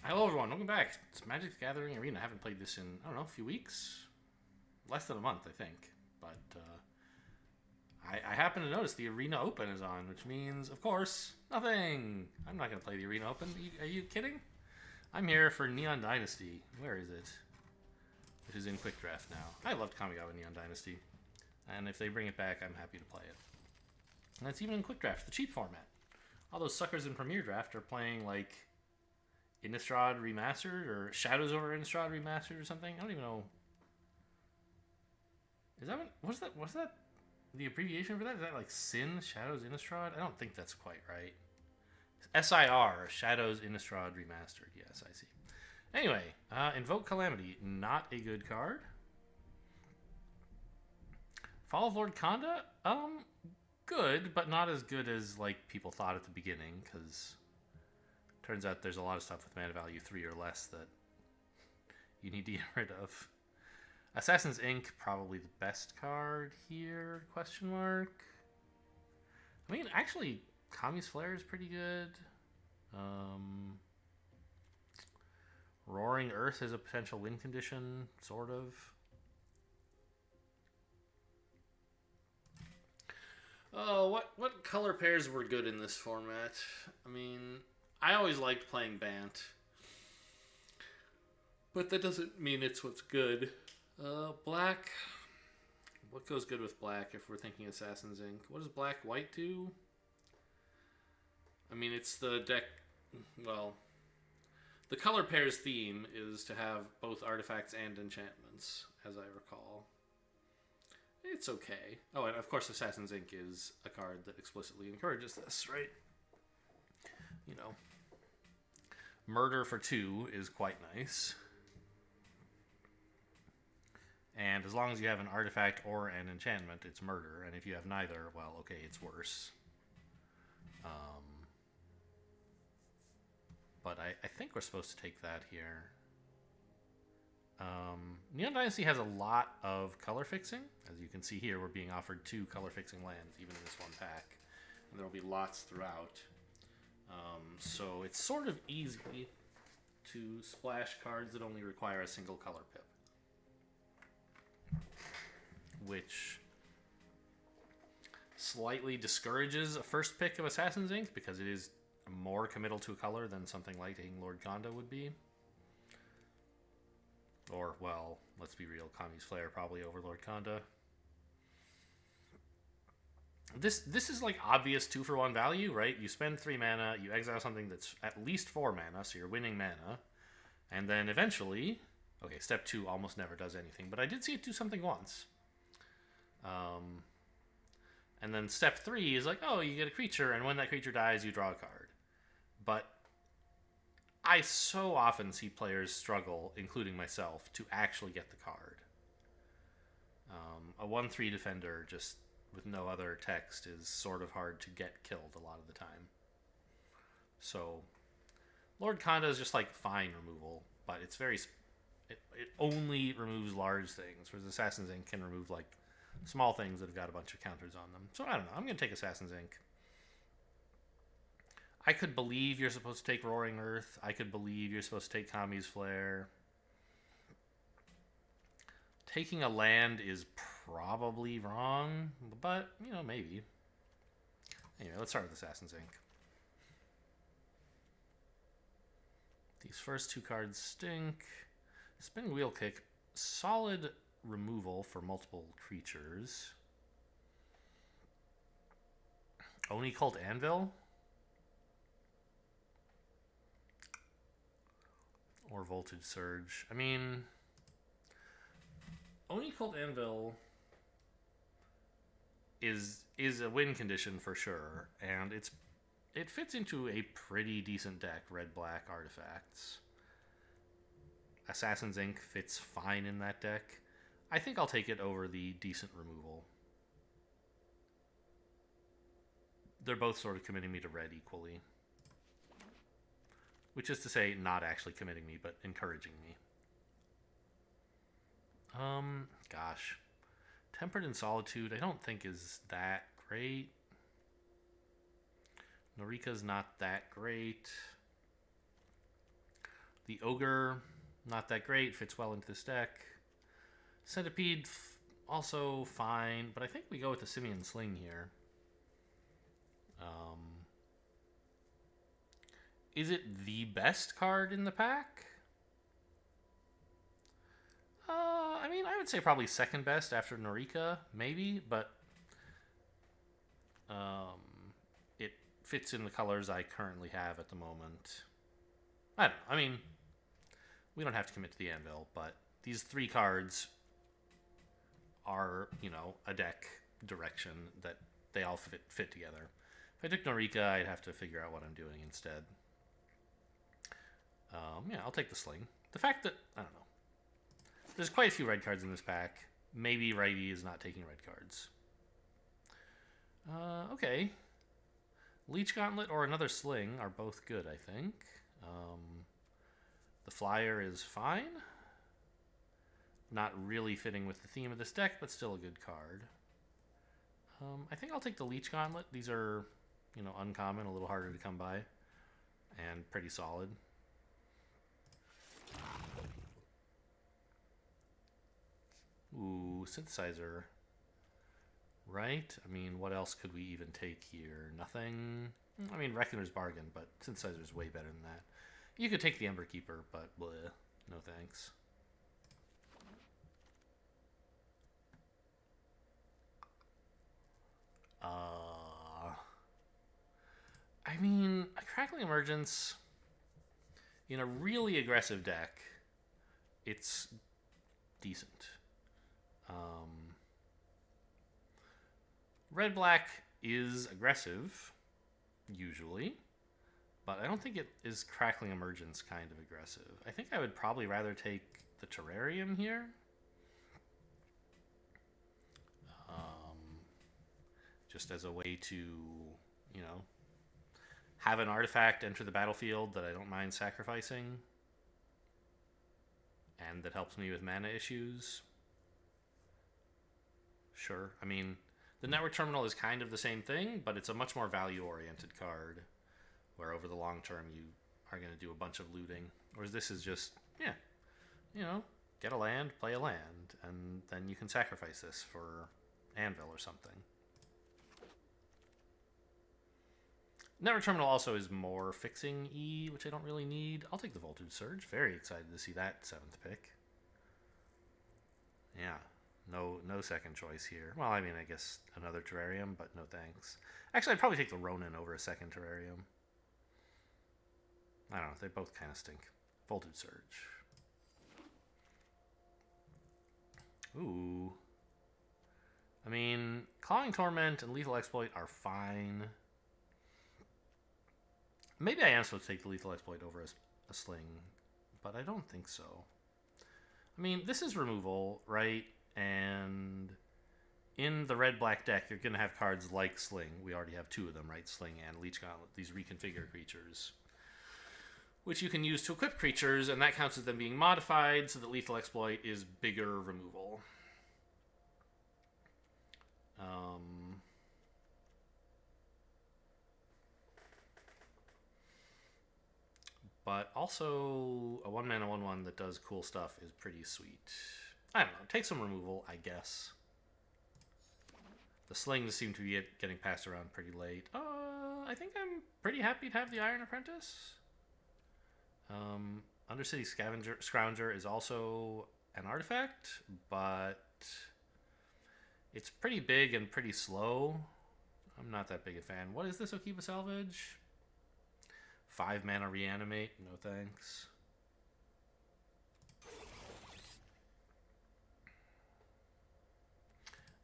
Hello everyone, welcome back. It's Magic the Gathering Arena. I haven't played this in, I don't know, a few weeks? Less than a month, I think. But I happen to notice the Arena Open is on, which means, of course, nothing. I'm not going to play the Arena Open. Are you kidding? I'm here for Neon Dynasty. Where is it? Which is in Quick Draft now. I loved Kamigawa Neon Dynasty. And if they bring it back, I'm happy to play it. And it's even in Quick Draft, the cheap format. All those suckers in Premier Draft are playing, like, Innistrad Remastered or Shadows over Innistrad Remastered or something. I don't even know. Is that what's that the abbreviation for that? Is that like Sin Shadows Innistrad? I don't think that's quite right. SIR Shadows Innistrad Remastered. Yes, I see. Anyway, Invoke Calamity, not a good card. Fall of Lord Konda, good, but not as good as like people thought at the beginning, because turns out there's a lot of stuff with mana value 3 or less that you need to get rid of. Assassin's Ink, probably the best card here, question mark. I mean, actually, Kami's Flare is pretty good. Roaring Earth is a potential win condition, sort of. Oh, what color pairs were good in this format? I mean, I always liked playing Bant, but that doesn't mean it's what's good. Black. What goes good with black if we're thinking Assassin's Ink? What does black-white do? I mean, it's the deck... Well, the color pairs theme is to have both artifacts and enchantments, as I recall. It's okay. Oh, and of course Assassin's Ink is a card that explicitly encourages this, right? You know. Murder for 2 is quite nice. And as long as you have an artifact or an enchantment, it's murder. And if you have neither, well, okay, it's worse. But I think we're supposed to take that here. Neon Dynasty has a lot of color fixing. As you can see here, we're being offered 2 color fixing lands, even in this one pack. And there will be lots throughout. So it's sort of easy to splash cards that only require a single color pip. Which slightly discourages a first pick of Assassin's Ink because it is more committal to a color than something like taking Lord Konda would be. Or, well, let's be real, Kami's Flare probably over Lord Konda. This is like obvious 2-for-1 value, right? You spend 3 mana, you exile something that's at least 4 mana, so you're winning mana. And then eventually, okay, step 2 almost never does anything, but I did see it do something once. And then step 3 is like, oh, you get a creature, and when that creature dies, you draw a card. But I so often see players struggle, including myself, to actually get the card. A 1/3 defender just with no other text is sort of hard to get killed a lot of the time. So Lord Konda is just like fine removal, but it's very... It only removes large things, whereas Assassin's Ink can remove like small things that have got a bunch of counters on them. So I don't know. I'm going to take Assassin's Ink. I could believe you're supposed to take Roaring Earth. I could believe you're supposed to take Kami's Flare. Taking a land is probably wrong, but, you know, maybe. Anyway, let's start with Assassin's Ink. These first 2 cards stink. Spinning Wheel Kick, solid removal for multiple creatures. Oni Cult Anvil? Or Voltage Surge. I mean, Oni Cult Anvil is a win condition for sure, and it fits into a pretty decent deck, red-black artifacts. Assassin's Ink fits fine in that deck. I think I'll take it over the decent removal. They're both sort of committing me to red equally. Which is to say, not actually committing me, but encouraging me. Gosh. Tempered in Solitude, I don't think is that great. Norika's not that great. The Ogre, not that great, fits well into this deck. Centipede, also fine, but I think we go with the Simian Sling here. Is it the best card in the pack? I mean, I would say probably second best after Norika, maybe, but it fits in the colors I currently have at the moment. I don't know. I mean, we don't have to commit to the Anvil, but these 3 cards are, you know, a deck direction that they all fit together. If I took Norika, I'd have to figure out what I'm doing instead. Yeah, I'll take the Sling. The fact that, I don't know, there's quite a few red cards in this pack. Maybe righty is not taking red cards. Okay. Leech Gauntlet or another Sling are both good, I think. The Flyer is fine. Not really fitting with the theme of this deck, but still a good card. I think I'll take the Leech Gauntlet. These are, you know, uncommon, a little harder to come by, and pretty solid. Ooh, Synthesizer. Right? I mean, what else could we even take here? Nothing. I mean, Reckoner's Bargain, but Synthesizer's way better than that. You could take the Ember Keeper, but bleh. No thanks. I mean, a Crackling Emergence in a really aggressive deck, it's decent. Red-black is aggressive, usually, but I don't think it is Crackling Emergence kind of aggressive. I think I would probably rather take the Terrarium here. Just as a way to, you know, have an artifact enter the battlefield that I don't mind sacrificing, and that helps me with mana issues. Sure. I mean, the Network Terminal is kind of the same thing, but it's a much more value-oriented card, where over the long term you are going to do a bunch of looting. Whereas this is just, yeah, you know, get a land, play a land, and then you can sacrifice this for Anvil or something. Network Terminal also is more fixing E, which I don't really need. I'll take the Voltage Surge. Very excited to see that 7th pick. Yeah, no second choice here. Well, I mean, I guess another Terrarium, but no thanks. Actually, I'd probably take the Ronin over a second Terrarium. I don't know, they both kind of stink. Voltage Surge. Ooh. I mean, Clawing Torment and Lethal Exploit are fine. Maybe I am supposed to take the Lethal Exploit over a Sling, but I don't think so. I mean, this is removal, right? And in the red-black deck, you're going to have cards like Sling. We already have 2 of them, right? Sling and Leech Gauntlet, these reconfigured creatures, which you can use to equip creatures, and that counts as them being modified, so that Lethal Exploit is bigger removal. But also, a 1-mana 1/1 that does cool stuff is pretty sweet. I don't know. Take some removal, I guess. The slings seem to be getting passed around pretty late. I think I'm pretty happy to have the Iron Apprentice. Undercity Scrounger is also an artifact, but it's pretty big and pretty slow. I'm not that big a fan. What is this, Okiba Salvage? 5 mana Reanimate? No thanks.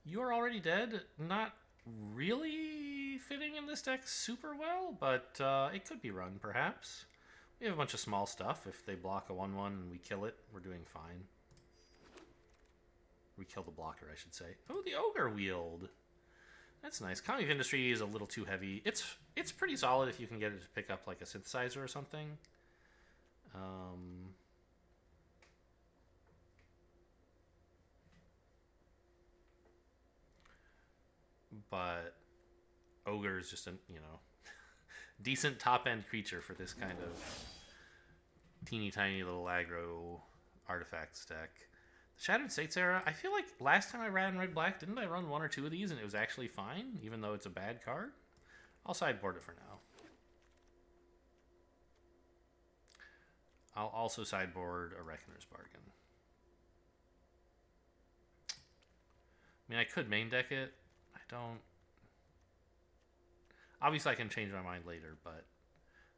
You're Already Dead? Not really fitting in this deck super well, but it could be run, perhaps. We have a bunch of small stuff. If they block a 1/1 and we kill it, we're doing fine. We kill the blocker, I should say. Oh, the Ogre Wield. That's nice. Economy of Industry is a little too heavy. It's pretty solid if you can get it to pick up like a synthesizer or something. But Ogre is just a, decent top-end creature for this kind of teeny tiny little aggro artifacts deck. The Shattered States era, I feel like last time I ran red-black, didn't I run one or two of these and it was actually fine, even though it's a bad card? I'll sideboard it for now. I'll also sideboard a Reckoner's Bargain. I mean, I could main deck it. I don't... Obviously, I can change my mind later, but...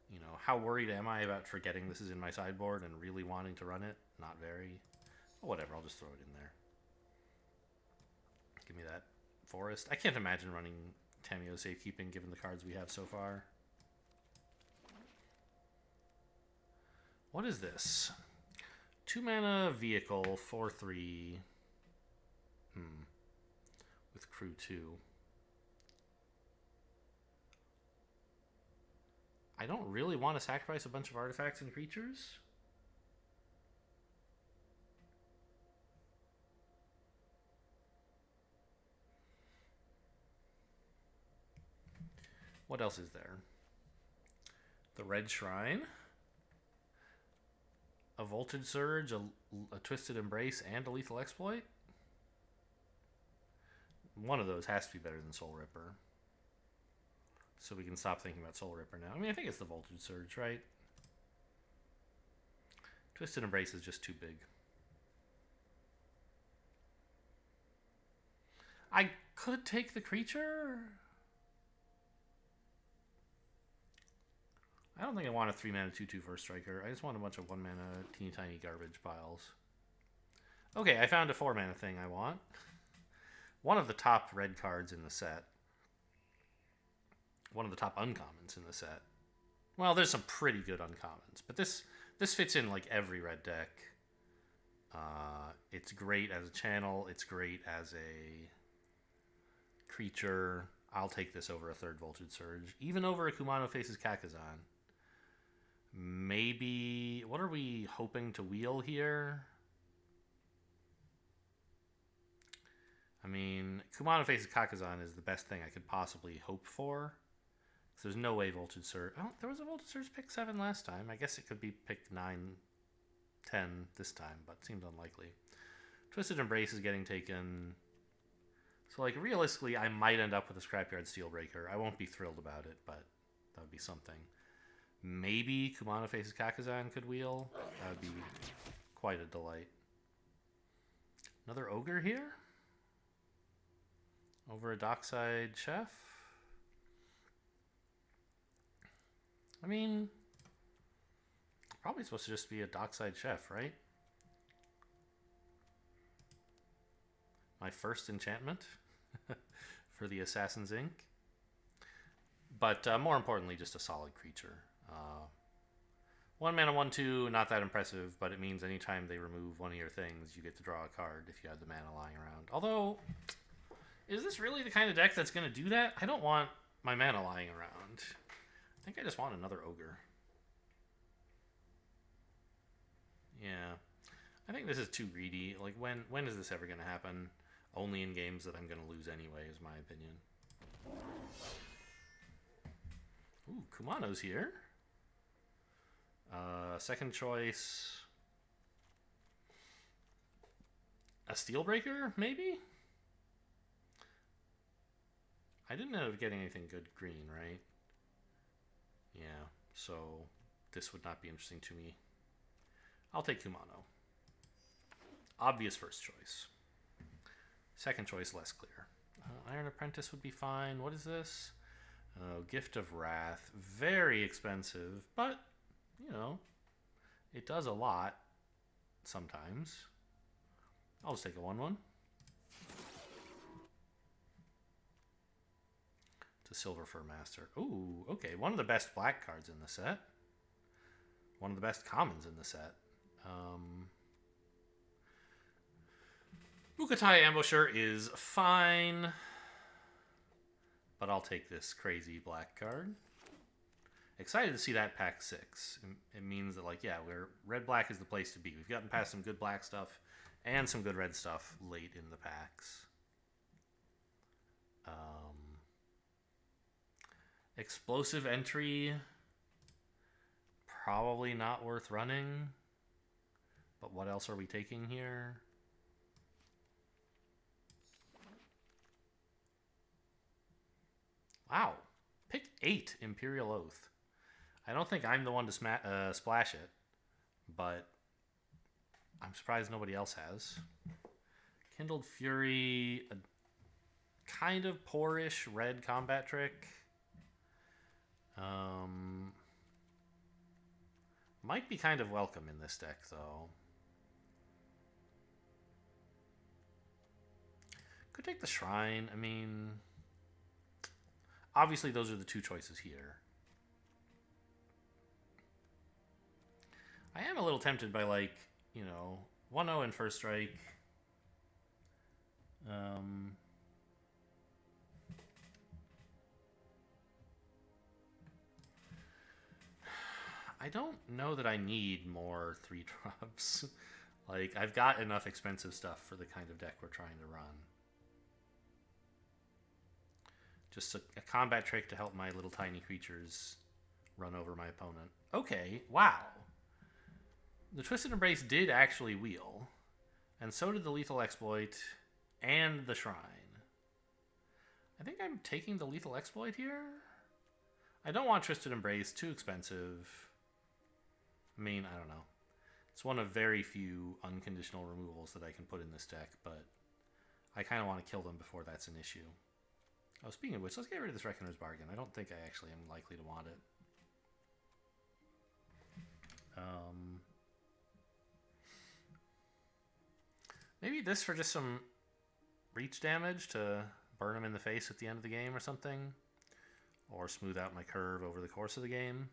You know, how worried am I about forgetting this is in my sideboard and really wanting to run it? Not very. Well, whatever, I'll just throw it in there. Give me that forest. I can't imagine running Tameo Safekeeping given the cards we have so far. What is this? 2 mana vehicle, 4/3. With crew 2. I don't really want to sacrifice a bunch of artifacts and creatures. What else is there? The Red Shrine. A Voltage Surge, a Twisted Embrace, and a Lethal Exploit? One of those has to be better than Soul Ripper. So we can stop thinking about Soul Ripper now. I mean, I think it's the Voltage Surge, right? Twisted Embrace is just too big. I could take the creature. I don't think I want a 3-mana 2/2 for a striker. I just want a bunch of 1-mana teeny tiny garbage piles. Okay, I found a 4-mana thing I want. One of the top red cards in the set. One of the top uncommons in the set. Well, there's some pretty good uncommons, but this fits in like every red deck. It's great as a channel. It's great as a creature. I'll take this over a 3rd Voltage Surge. Even over a Kumano Faces Kakazan. Maybe... What are we hoping to wheel here? I mean, Kumano Faces Kakazan is the best thing I could possibly hope for. So there's no way Voltage Surge... Oh, there was a Voltage Surge pick 7 last time. I guess it could be pick 9, 10 this time, but seems unlikely. Twisted Embrace is getting taken... So, like, realistically, I might end up with a Scrapyard Steelbreaker. I won't be thrilled about it, but that would be something. Maybe Kumano Faces Kakazan could wheel. That would be quite a delight. Another Ogre here? Over a Dockside Chef? I mean, probably supposed to just be a Dockside Chef, right? My first enchantment for the Assassin's Ink. But more importantly, just a solid creature. 1 mana, 1/2, not that impressive, but it means anytime they remove one of your things, you get to draw a card if you have the mana lying around. Although, is this really the kind of deck that's going to do that? I don't want my mana lying around. I think I just want another Ogre. Yeah. I think this is too greedy. Like, when is this ever going to happen? Only in games that I'm going to lose anyway, is my opinion. Ooh, Kumano's here. Second choice. A Steelbreaker, maybe? I didn't end up getting anything good green, right? Yeah, so this would not be interesting to me. I'll take Kumano. Obvious first choice. Second choice, less clear. Iron Apprentice would be fine. What is this? Gift of Wrath. Very expensive, but, you know, it does a lot sometimes. I'll just take a 1/1. It's a Silver Fur Master. Ooh, okay. One of the best black cards in the set. One of the best commons in the set. Bukatai Ambusher is fine, but I'll take this crazy black card. Excited to see that pack 6. It means that, like, yeah, red-black is the place to be. We've gotten past some good black stuff and some good red stuff late in the packs. Explosive Entry. probably not worth running. But what else are we taking here? Wow. Pick 8 Imperial Oath. I don't think I'm the one to splash it, but I'm surprised nobody else has. Kindled Fury, a kind of poorish red combat trick. Might be kind of welcome in this deck, though. Could take the Shrine. I mean, obviously those are the two choices here. I am a little tempted by, like, 1-0 in first strike. I don't know that I need more 3-drops. Like, I've got enough expensive stuff for the kind of deck we're trying to run. Just a combat trick to help my little tiny creatures run over my opponent. Okay, wow. The Twisted Embrace did actually wheel, and so did the Lethal Exploit and the Shrine. I think I'm taking the Lethal Exploit here. I don't want Twisted Embrace, too expensive. I mean, I don't know. It's one of very few unconditional removals that I can put in this deck, but I kind of want to kill them before that's an issue. Oh, speaking of which, let's get rid of this Reckoner's Bargain. I don't think I actually am likely to want it. Maybe this for just some reach damage to burn him in the face at the end of the game or something. Or smooth out my curve over the course of the game.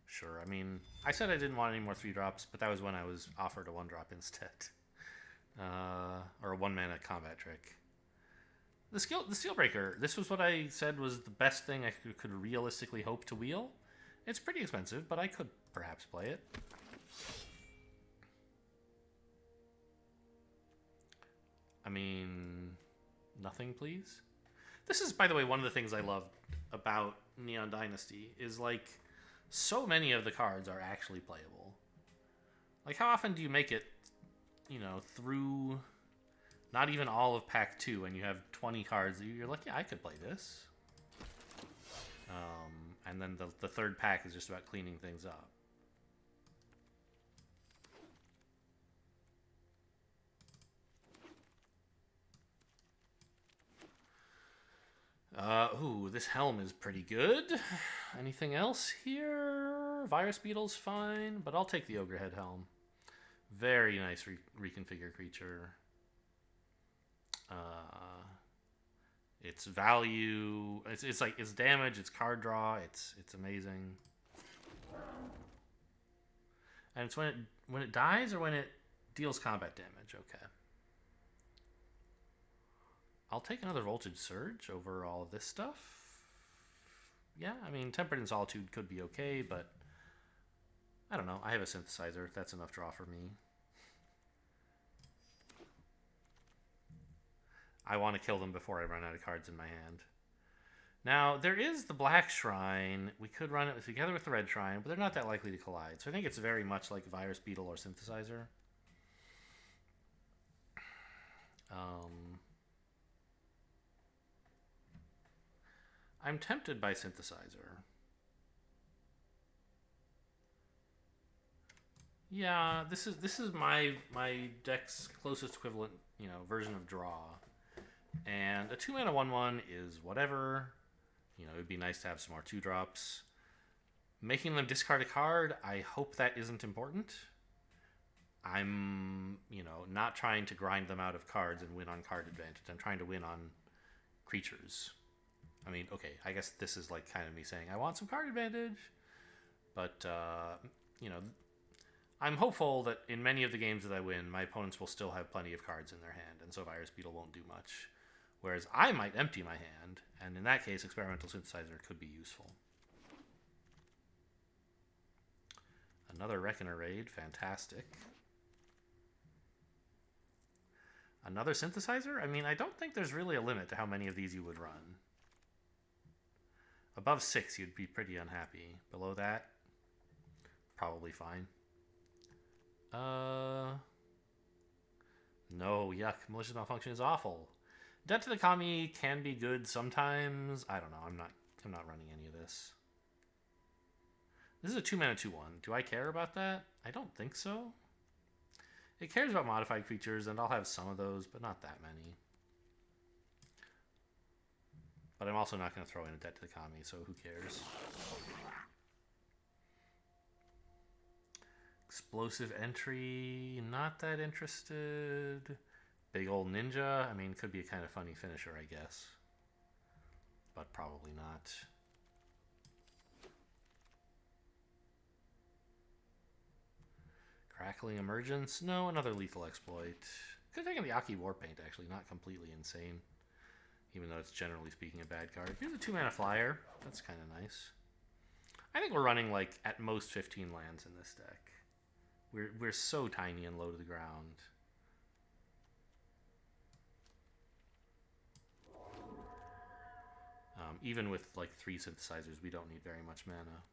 Sure, I mean, I said I didn't want any more 3-drops, but that was when I was offered a 1-drop instead. Or a 1-mana combat trick. The Steelbreaker, this was what I said was the best thing I could realistically hope to wheel. It's pretty expensive, but I could perhaps play it. I mean, nothing, please? This is, by the way, one of the things I love about Neon Dynasty is, like, so many of the cards are actually playable. Like, how often do you make it, through not even all of Pack 2 and you have 20 cards that you're like, yeah, I could play this. And then the third pack is just about cleaning things up. This helm is pretty good. Anything else here? Virus Beetle's fine, but I'll take the Ogrehead helm. Very nice reconfigure creature. Its value, it's like its damage, its card draw, it's amazing. And it's when it dies or when it deals combat damage. Okay. I'll take another Voltage Surge over all of this stuff. Yeah, I mean, Tempered in Solitude could be okay, but I don't know. I have a Synthesizer. That's enough draw for me. I want to kill them before I run out of cards in my hand. Now, there is the Black Shrine. We could run it together with the Red Shrine, but they're not that likely to collide. So I think it's very much like Virus Beetle or Synthesizer. I'm tempted by Synthesizer. Yeah, this is my deck's closest equivalent, version of draw. And a 2-mana 1/1 is whatever. It'd be nice to have some more 2-drops. Making them discard a card, I hope that isn't important. I'm, not trying to grind them out of cards and win on card advantage. I'm trying to win on creatures. I mean, okay, I guess this is like kind of me saying I want some card advantage. But, I'm hopeful that in many of the games that I win, my opponents will still have plenty of cards in their hand, and so Virus Beetle won't do much. Whereas I might empty my hand, and in that case, Experimental Synthesizer could be useful. Another Reckoner Raid, fantastic. Another Synthesizer? I mean, I don't think there's really a limit to how many of these you would run. Above 6, you'd be pretty unhappy. Below that, probably fine. No, yuck. Malicious malfunction is awful. Debt to the Kami can be good sometimes. I don't know. I'm not running any of this. This is a 2-mana 2/1. Do I care about that? I don't think so. It cares about modified creatures, and I'll have some of those, but not that many. But I'm also not going to throw in a Debt to the Kami, so who cares? Explosive Entry, not that interested. Big Old Ninja, I mean, could be a kind of funny finisher, I guess. But probably not. Crackling Emergence, no, another lethal exploit. Could have taken the Aki Warpaint, actually, not completely insane. Even though it's generally speaking a bad card. Here's a 2-mana flyer, that's kind of nice. I think we're running, like, at most 15 lands in this deck. We're so tiny and low to the ground. Even with like 3 synthesizers, we don't need very much mana.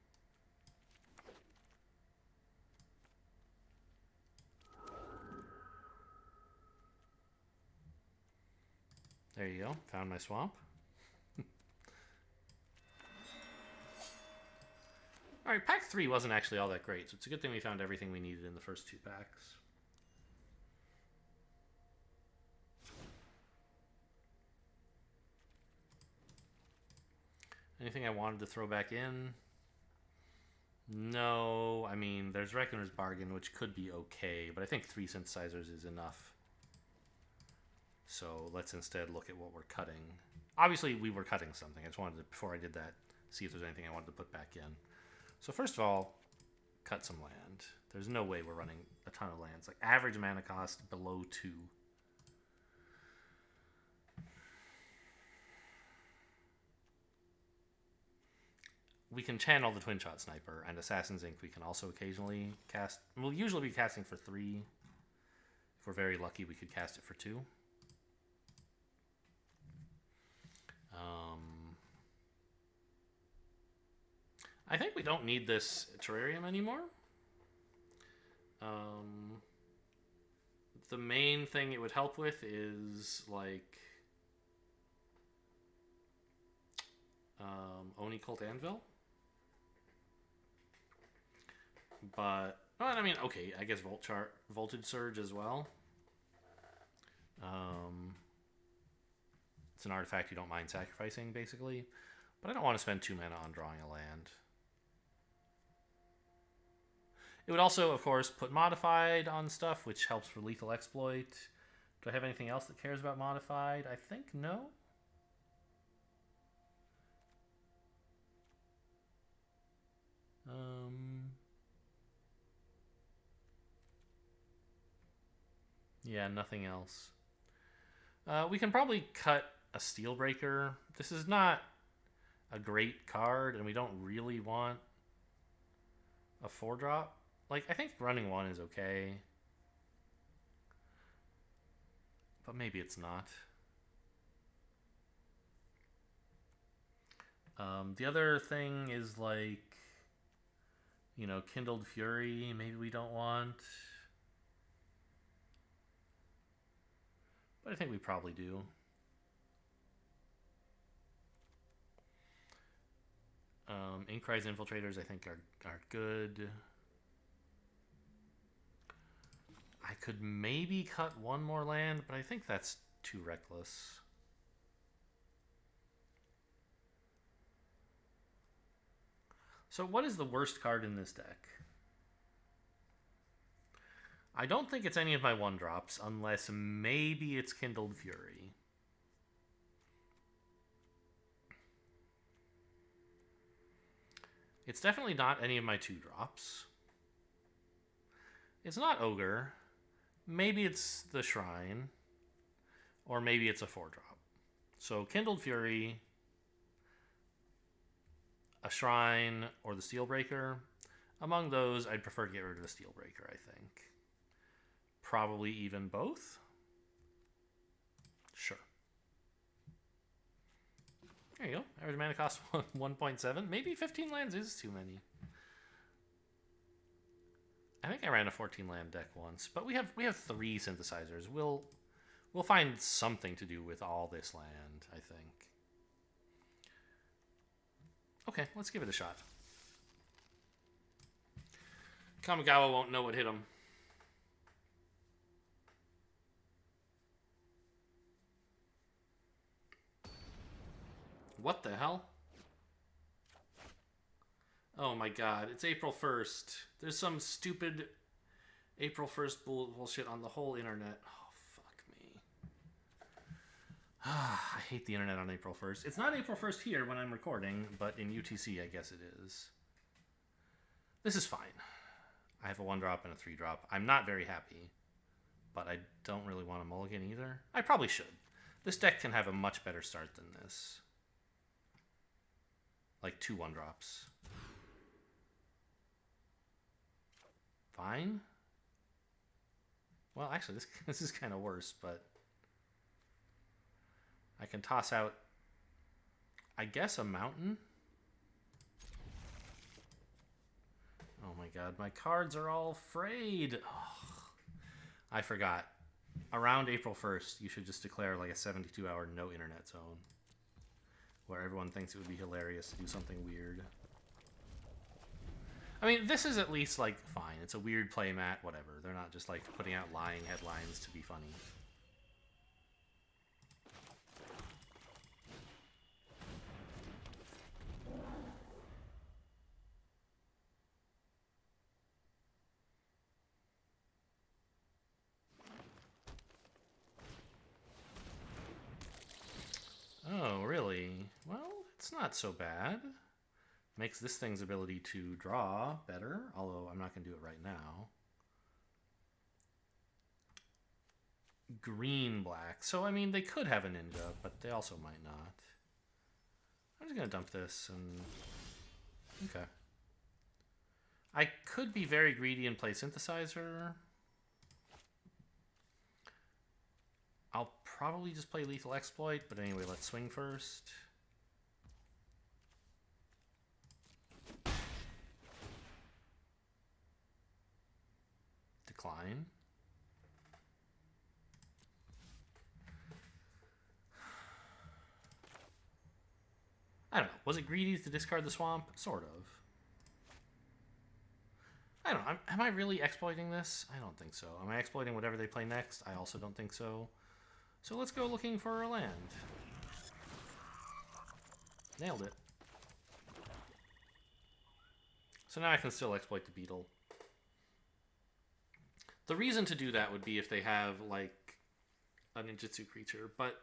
There you go. Found my swamp. Alright, pack 3 wasn't actually all that great, so it's a good thing we found everything we needed in the first 2 packs. Anything I wanted to throw back in? No, I mean, there's Reckoner's Bargain, which could be okay, but I think 3 synthesizers is enough. So let's instead look at what we're cutting. Obviously, we were cutting something. I just wanted to, before I did that, see if there's anything I wanted to put back in. So first of all, cut some land. There's no way we're running a ton of lands. Like, average mana cost below 2. We can channel the Twin Shot Sniper, and Assassin's Ink we can also occasionally cast. We'll usually be casting for 3. If we're very lucky, we could cast it for 2. I think we don't need this Terrarium anymore. The main thing it would help with is, like, Oni Cult Anvil. But, well, I mean, okay, I guess Voltage Surge as well. It's an artifact you don't mind sacrificing, basically. But I don't want to spend 2 mana on drawing a land. It would also, of course, put Modified on stuff, which helps for Lethal Exploit. Do I have anything else that cares about Modified? I think no. Yeah, nothing else. We can probably cut a Steelbreaker. This is not a great card, and we don't really want a 4-drop. Like, I think running 1 is okay. But maybe it's not. The other thing is, like, you know, Kindled Fury, maybe we don't want. But I think we probably do. Inkrise Infiltrators, I think, are good. I could maybe cut 1 more land, but I think that's too reckless. So what is the worst card in this deck? I don't think it's any of my 1-drops, unless maybe it's Kindled Fury. It's definitely not any of my 2-drops. It's not Ogre. Maybe it's the Shrine. Or maybe it's a 4-drop. So Kindled Fury, a Shrine, or the Steelbreaker. Among those, I'd prefer to get rid of the Steelbreaker, I think. Probably even both? Sure. There you go. Average mana cost 1.7. Maybe 15 lands is too many. I think I ran a 14 land deck once, but we have 3 synthesizers. We'll find something to do with all this land, I think. Okay, let's give it a shot. Kamigawa won't know what hit him. What the hell? Oh my god, it's April 1st. There's some stupid April 1st bullshit on the whole internet. Oh, fuck me. I hate the internet on April 1st. It's not April 1st here when I'm recording, but in UTC I guess it is. This is fine. I have a 1-drop and a 3-drop. I'm not very happy, but I don't really want a mulligan either. I probably should. This deck can have a much better start than this. Like 2 1-drops. Fine. Well, actually, this is kind of worse, but I can toss out, I guess, a mountain. Oh my god, my cards are all frayed. Oh, I forgot. Around April 1st, you should just declare like a 72-hour no internet zone, where everyone thinks it would be hilarious to do something weird. I mean, this is at least, like, fine. It's a weird playmat, whatever. They're not just, like, putting out lying headlines to be funny. Oh, really? Well, it's not so bad. Makes this thing's ability to draw better, although I'm not going to do it right now. Green-black. So, I mean, they could have a ninja, but they also might not. I'm just going to dump this and... Okay. I could be very greedy and play Synthesizer. I'll probably just play Lethal Exploit, but anyway, let's swing first. Decline. I don't know. Was it greedy to discard the swamp? Sort of. I don't know. Am I really exploiting this? I don't think so. Am I exploiting whatever they play next? I also don't think so. So let's go looking for a land. Nailed it. So now I can still exploit the beetle. The reason to do that would be if they have, like, a ninjutsu creature. But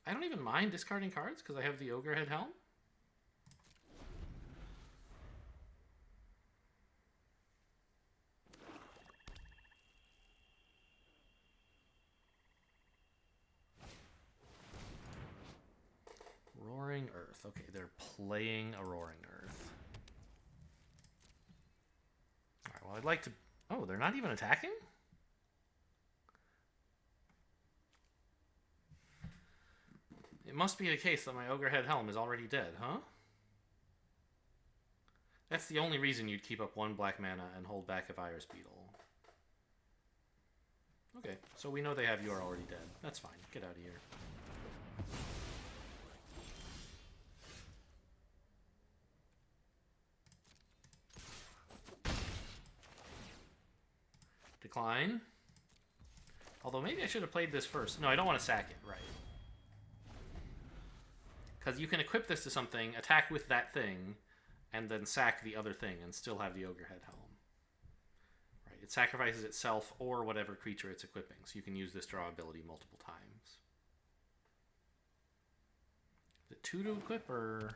I don't even mind discarding cards because I have the Ogrehead Helm. Roaring Earth. Okay, they're playing a Roaring Earth. Alright, well, I'd like to... Oh, they're not even attacking? It must be the case that my Ogrehead Helm is already dead, huh? That's the only reason you'd keep up 1 black mana and hold back a Virus Beetle. Okay, so we know they have You Are Already Dead. That's fine. Get out of here. Decline. Although maybe I should have played this first. No, I don't want to sack it, right. Because you can equip this to something, attack with that thing, and then sack the other thing and still have the Ogrehead Helm. Right. It sacrifices itself or whatever creature it's equipping, so you can use this draw ability multiple times. Is it 2 to equip or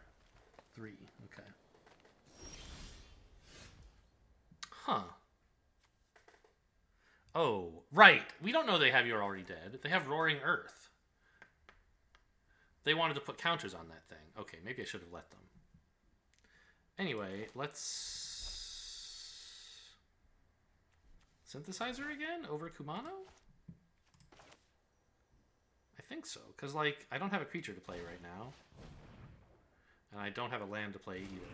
3? Okay. Huh. Oh, right. We don't know they have You're Already Dead. They have Roaring Earth. They wanted to put counters on that thing. Okay, maybe I should have let them. Anyway, let's... Synthesizer again? Over Kumano? I think so. Because, like, I don't have a creature to play right now. And I don't have a land to play either.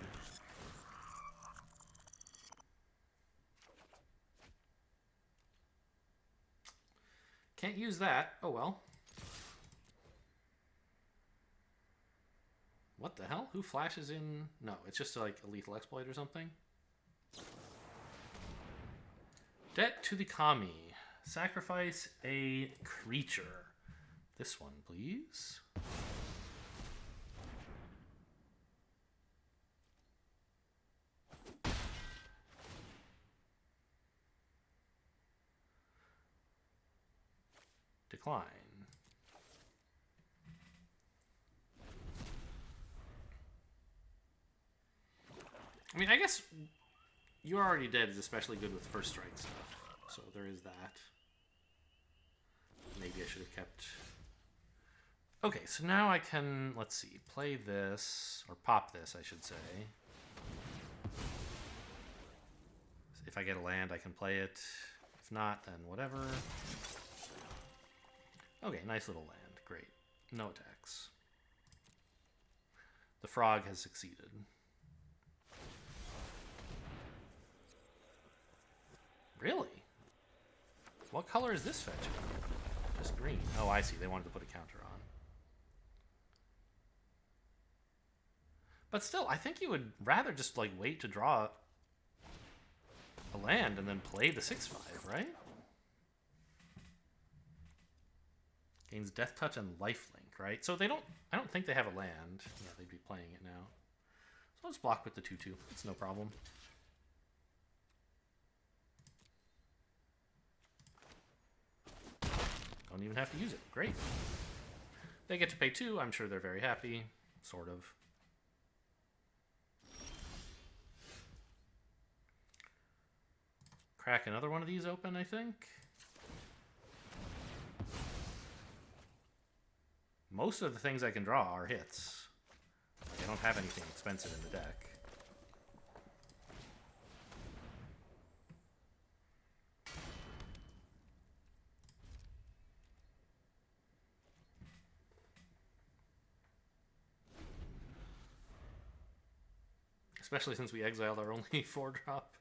Can't use that. Oh well. What the hell? Who flashes in? No, it's just like a lethal exploit or something. Debt to the Kami. Sacrifice a creature. This one, please. Decline. I mean, I guess You're Already Dead is especially good with first strike stuff, so there is that. Maybe I should have kept... Okay, so now I can, let's see, play this, or pop this, I should say. If I get a land, I can play it. If not, then whatever. Okay, nice little land. Great. No attacks. The frog has succeeded. Really? What color is this fetching? Just green. Oh, I see. They wanted to put a counter on. But still, I think you would rather just like wait to draw a land and then play the 6/5, right? Gains Death Touch and Lifelink, right? So they don't... I don't think they have a land. Yeah, they'd be playing it now. So let's block with the 2/2. It's no problem. Don't even have to use it. Great. They get to pay 2. I'm sure they're very happy. Sort of. Crack another one of these open, I think. Most of the things I can draw are hits. Like, I don't have anything expensive in the deck. Especially since we exiled our only 4-drop.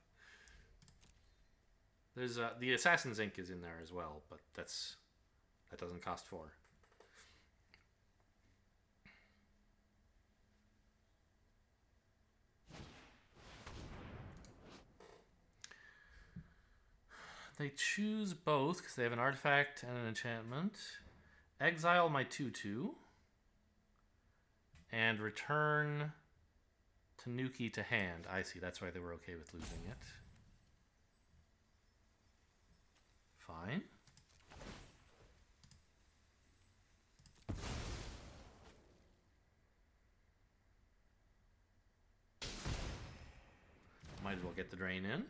There's the Assassin's Ink is in there as well, but that doesn't cost 4. They choose both because they have an artifact and an enchantment. Exile my 2/2 and return Tanuki to hand. I see, that's why they were okay with losing it. Fine. Might as well get the drain in.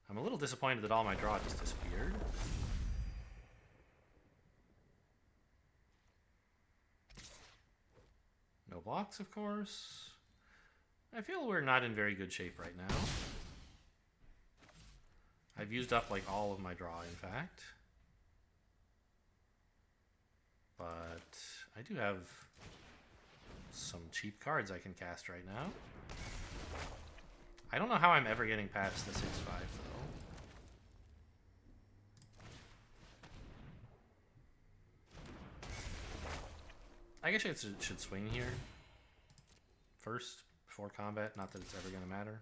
I'm a little disappointed that all my draw just disappeared. No blocks, of course. I feel we're not in very good shape right now. I've used up like all of my draw, in fact. But I do have some cheap cards I can cast right now. I don't know how I'm ever getting past the 6/5 though. I guess I should swing here first before combat. Not that it's ever going to matter.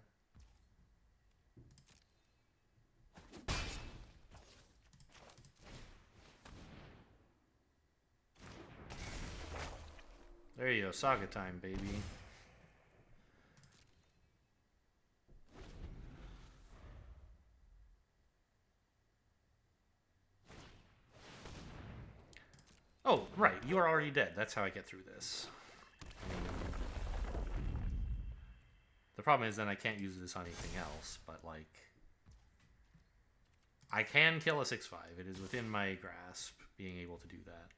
There you go, Saga time, baby. Oh, right, You Are Already Dead. That's how I get through this. The problem is then I can't use this on anything else, but like... I can kill a 6/5. It is within my grasp being able to do that.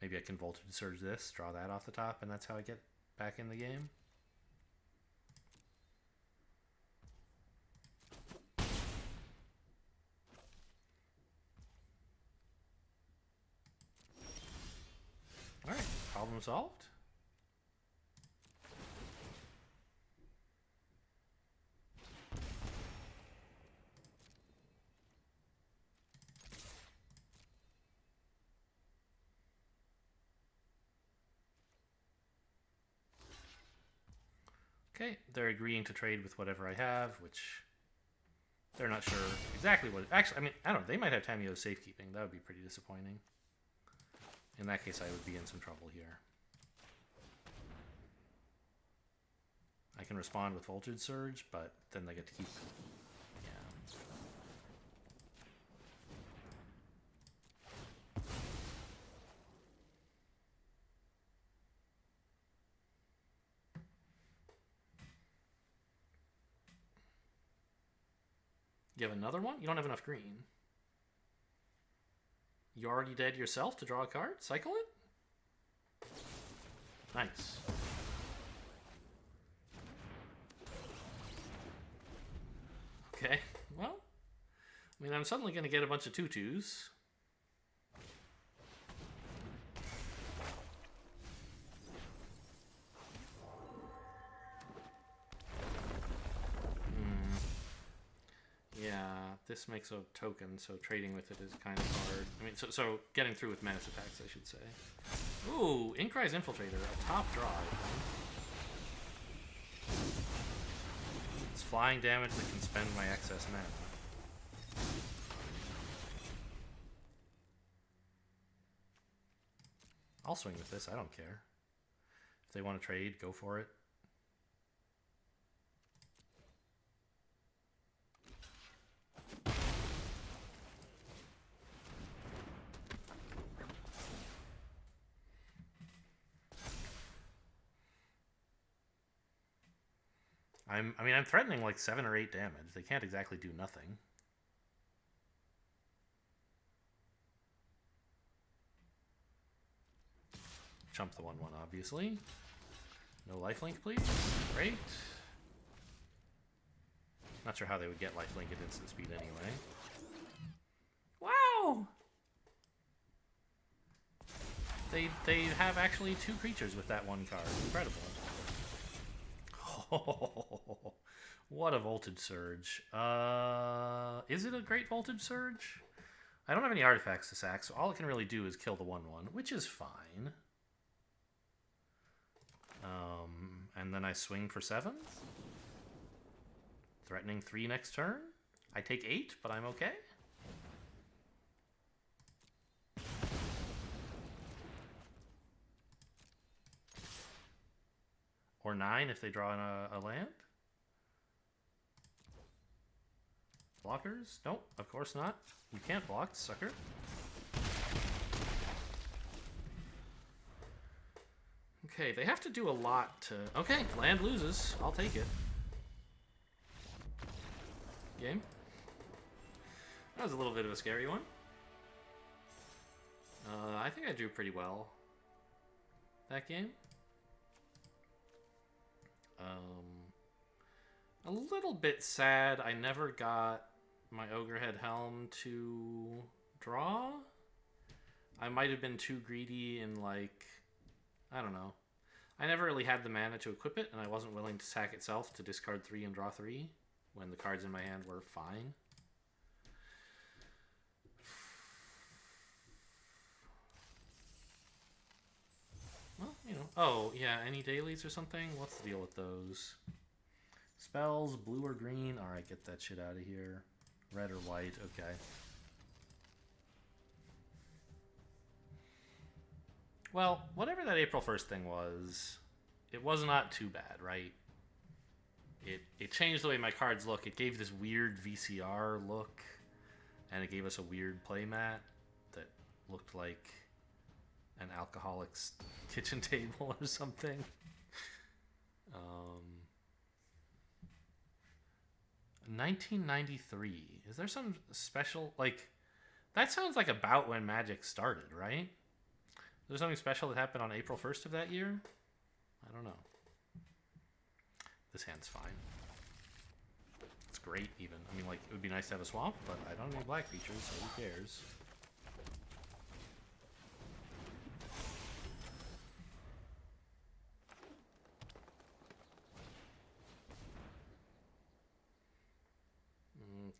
Maybe I can Voltage Surge this, draw that off the top, and that's how I get back in the game. Alright, problem solved. Okay, they're agreeing to trade with whatever I have, which they're not sure exactly what... Actually, I mean, I don't know. They might have Tamiyo's safekeeping. That would be pretty disappointing. In that case, I would be in some trouble here. I can respond with Voltage Surge, but then they get to keep... Yeah. You have another one? You don't have enough green. You already dead yourself to draw a card? Cycle it? Nice. Okay, well, I mean, I'm suddenly going to get a bunch of tutus. Yeah, this makes a token, so trading with it is kind of hard. I mean, so getting through with menace attacks, I should say. Ooh, Inkrise Infiltrator, a top draw. It's flying damage that can spend my excess mana. I'll swing with this, I don't care. If they want to trade, go for it. I'm threatening like 7 or 8 damage. They can't exactly do nothing. Jump the 1/1, obviously. No lifelink, please. Great. Not sure how they would get lifelink at instant speed anyway. Wow! They have actually 2 creatures with that 1 card. Incredible. Oh, what a Voltage Surge. Is it a great Voltage Surge? I don't have any artifacts to sack, so all it can really do is kill the 1/1, which is fine. And then I swing for 7th. Threatening 3 next turn. I take 8, but I'm okay. Or 9 if they draw in a land. Blockers? Nope, of course not. You can't block, sucker. Okay, they have to do a lot to... Okay, land loses. I'll take it. Game. That was a little bit of a scary one. I think I drew pretty well that game. A little bit sad I never got my Ogrehead Helm to draw. I might have been too greedy in, like, I don't know. I never really had the mana to equip it, and I wasn't willing to sack itself to discard 3 and draw 3 when the cards in my hand were fine. Well, you know. Oh, yeah, any dailies or something? What's the deal with those? Spells, blue or green? Alright, get that shit out of here. Red or white, okay. Well, whatever that April 1st thing was, it was not too bad, right? It changed the way my cards look. It gave this weird VCR look, and it gave us a weird playmat that looked like an alcoholic's kitchen table or something. 1993. Is there some special, like, that sounds like about when Magic started, right? Is there something special that happened on April 1st of that year? I don't know. This hand's fine. It's great, even. I mean, like, it would be nice to have a swamp, but I don't have any black features, so who cares?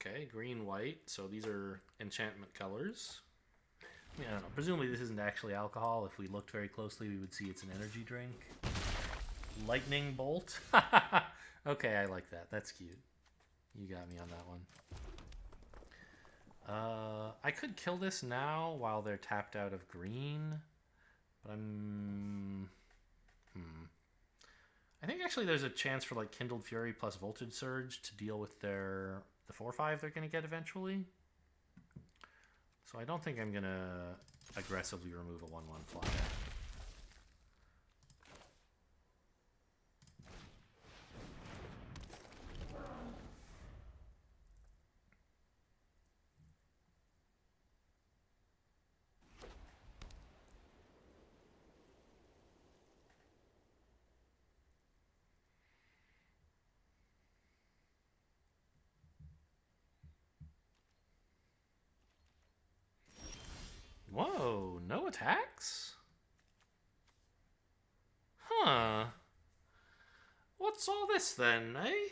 Okay, green, white. So these are enchantment colors. I mean, I don't know. Presumably this isn't actually alcohol. If we looked very closely, we would see it's an energy drink. Lightning bolt. Okay, I like that. That's cute. You got me on that one. I could kill this now while they're tapped out of green, but I think actually there's a chance for like Kindled Fury plus Voltage Surge to deal with the 4/5 they're going to get eventually. So I don't think I'm going to aggressively remove a 1/1 flyer. Whoa, no attacks? Huh. What's all this then, eh?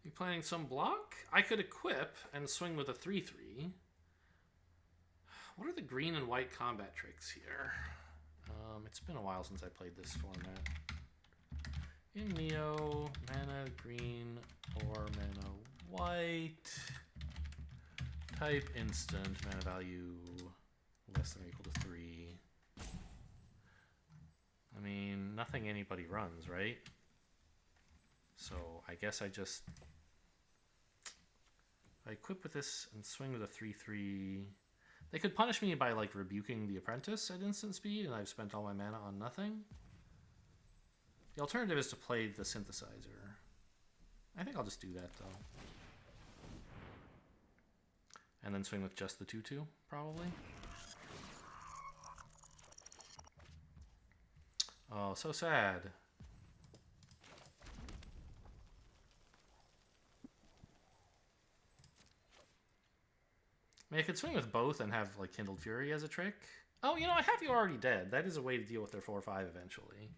You planning some block? I could equip and swing with a 3/3. What are the green and white combat tricks here? It's been a while since I played this format. In Neo, mana green or mana white. Type instant, mana value less than or equal to 3. I mean, nothing anybody runs, right? So I guess I equip with this and swing with a 3/3. They could punish me by like rebuking the apprentice at instant speed, and I've spent all my mana on nothing. The alternative is to play the synthesizer. I think I'll just do that though. And then swing with just the 2/2, probably. Oh, so sad. I mean, I could swing with both and have like Kindled Fury as a trick. Oh, you know, I have You Already Dead. That is a way to deal with their 4/5 eventually.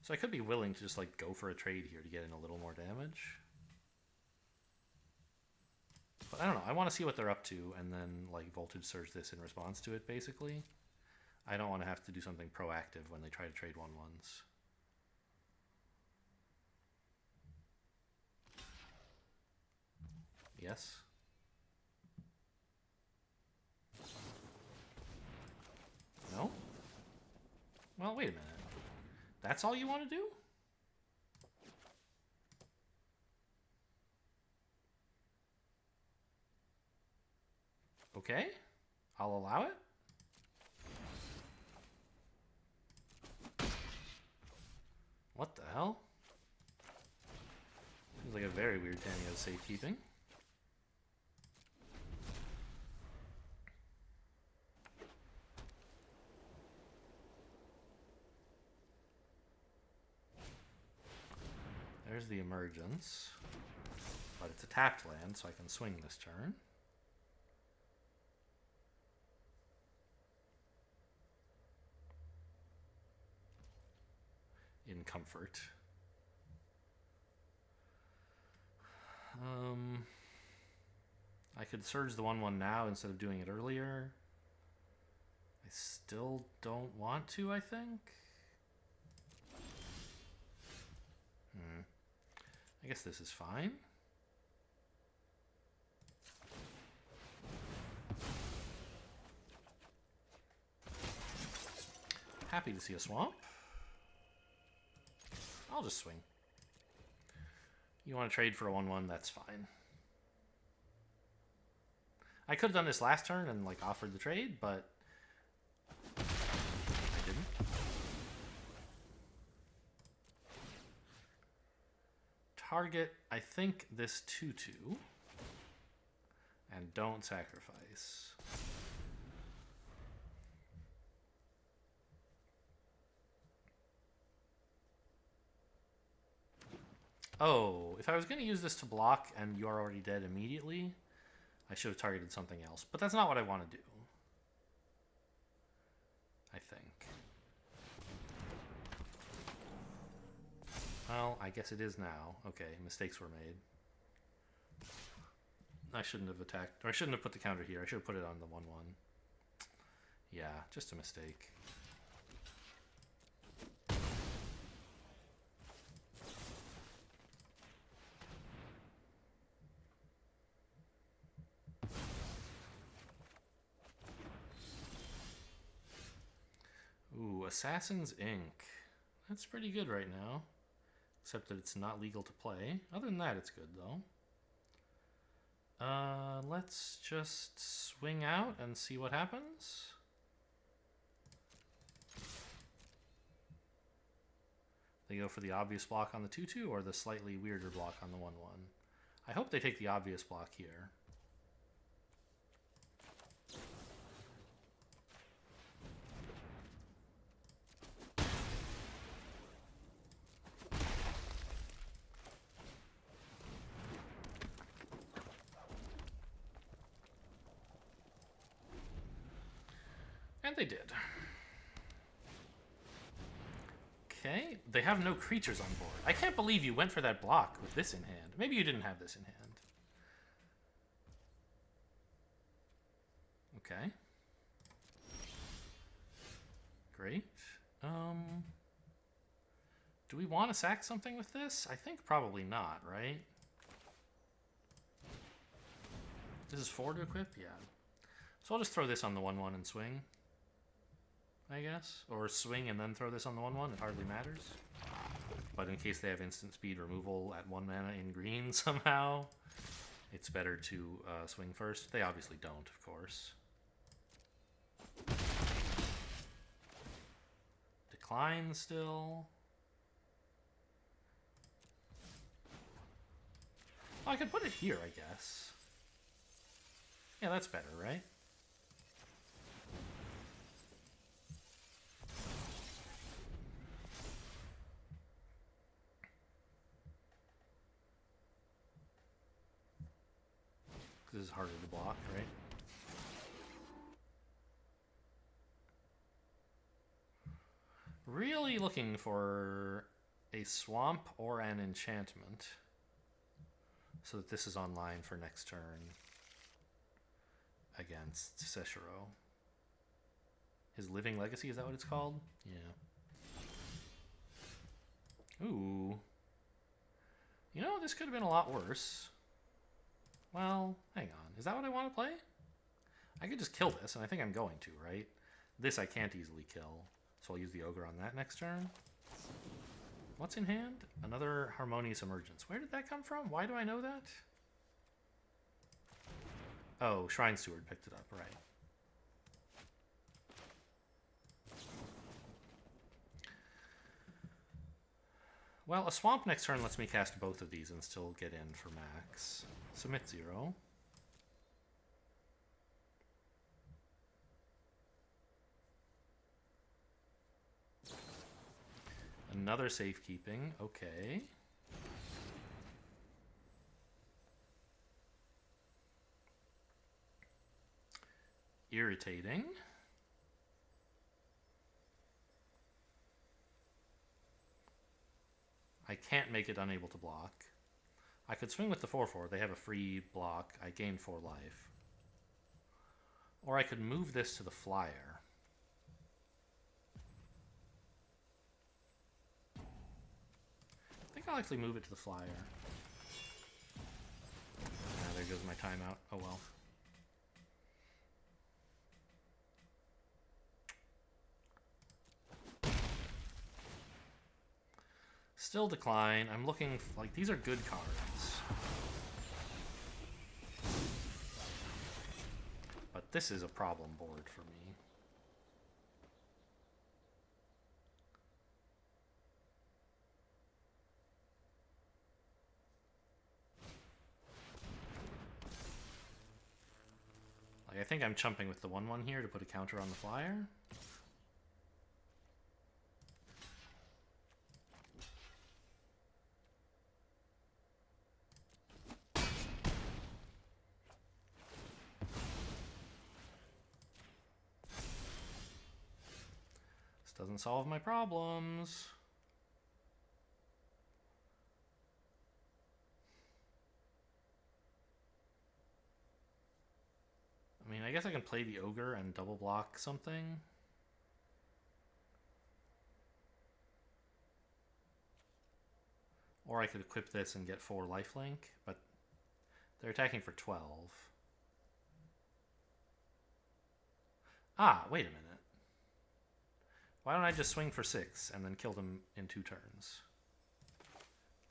So I could be willing to just like go for a trade here to get in a little more damage. But I don't know. I want to see what they're up to and then like Voltage Surge this in response to it, basically. I don't want to have to do something proactive when they try to trade 1/1s. Yes? No? Well, wait a minute. That's all you want to do? Okay. I'll allow it. What the hell? Seems like a very weird Tanio safekeeping. There's the emergence. But it's a tapped land, so I can swing this turn. In comfort. I could surge the 1/1 now instead of doing it earlier. I still don't want to, I think. I guess this is fine. Happy to see a swamp. I'll just swing. You want to trade for a 1/1, that's fine. I could have done this last turn and like offered the trade, but I didn't. Target, I think, this 2/2. And don't sacrifice. Oh, if I was going to use this to block and You're Already Dead immediately, I should have targeted something else. But that's not what I want to do. I think. Well, I guess it is now. Okay, mistakes were made. I shouldn't have attacked, or I shouldn't have put the counter here. I should have put it on the 1/1. Yeah, just a mistake. Assassin's Ink. That's pretty good right now. Except that it's not legal to play. Other than that, it's good, though. Let's just swing out and see what happens. They go for the obvious block on the 2-2 or the slightly weirder block on the 1-1. I hope they take the obvious block here. And they did. Okay, they have no creatures on board. I can't believe you went for that block with this in hand. Maybe you didn't have this in hand. Okay. Great. Do we want to sack something with this? I think probably not, right? This is 4 to equip? Yeah. So I'll just throw this on the 1-1 and swing, I guess. Or swing and then throw this on the 1-1. It hardly matters. But in case they have instant speed removal at 1 mana in green somehow, it's better to swing first. They obviously don't, of course. Decline still. Oh, I could put it here, I guess. Yeah, that's better, right? This is harder to block, right? Really looking for a swamp or an enchantment so that this is online for next turn against Seshiro. His Living Legacy, is that what it's called? Yeah. Ooh. You know, this could have been a lot worse. Well, hang on. Is that what I want to play? I could just kill this, and I think I'm going to, right? This I can't easily kill, so I'll use the Ogre on that next turn. What's in hand? Another Harmonious Emergence. Where did that come from? Why do I know that? Oh, Shrine Steward picked it up, right. Well, a Swamp next turn lets me cast both of these and still get in for max. Submit 0. Another safekeeping. Okay. Irritating. I can't make it unable to block. I could swing with the 4-4. They have a free block. I gain 4 life. Or I could move this to the flyer. I think I'll actually move it to the flyer. Ah, there goes my timeout. Oh well. Still decline. I'm looking, like, these are good cards. But this is a problem board for me. Like, I think I'm chumping with the 1-1 here to put a counter on the flyer. Doesn't solve my problems. I mean, I guess I can play the Ogre and double block something. Or I could equip this and get 4 lifelink, but they're attacking for 12. Ah, wait a minute. Why don't I just swing for 6 and then kill them in 2 turns?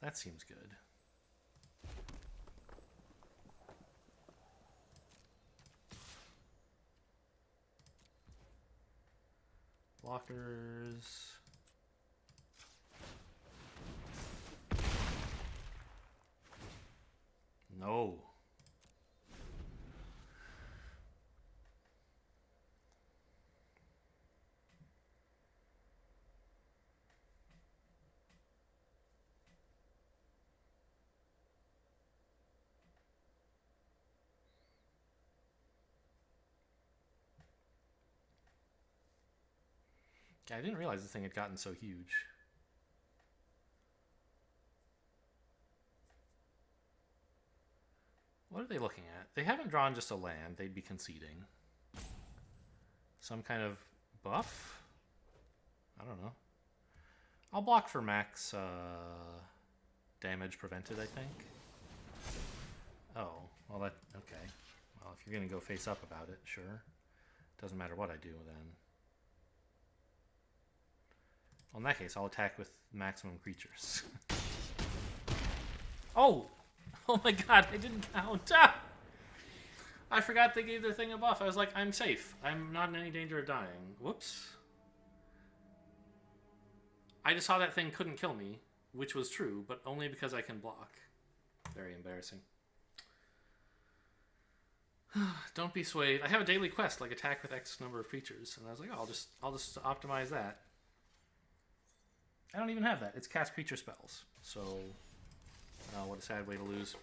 That seems good. Blockers. No. I didn't realize this thing had gotten so huge. What are they looking at? They haven't drawn just a land. They'd be conceding. Some kind of buff? I don't know. I'll block for max damage prevented, I think. Oh, well that, okay. Well, if you're going to go face up about it, sure. Doesn't matter what I do then. Well, in that case, I'll attack with maximum creatures. Oh! Oh my god, I didn't count. Ah! I forgot they gave their thing a buff. I was like, I'm safe. I'm not in any danger of dying. Whoops. I just saw that thing couldn't kill me, which was true, but only because I can block. Very embarrassing. Don't be swayed. I have a daily quest, like attack with X number of creatures, and I was like, oh, I'll just optimize that. I don't even have that. It's cast creature spells. So, what a sad way to lose.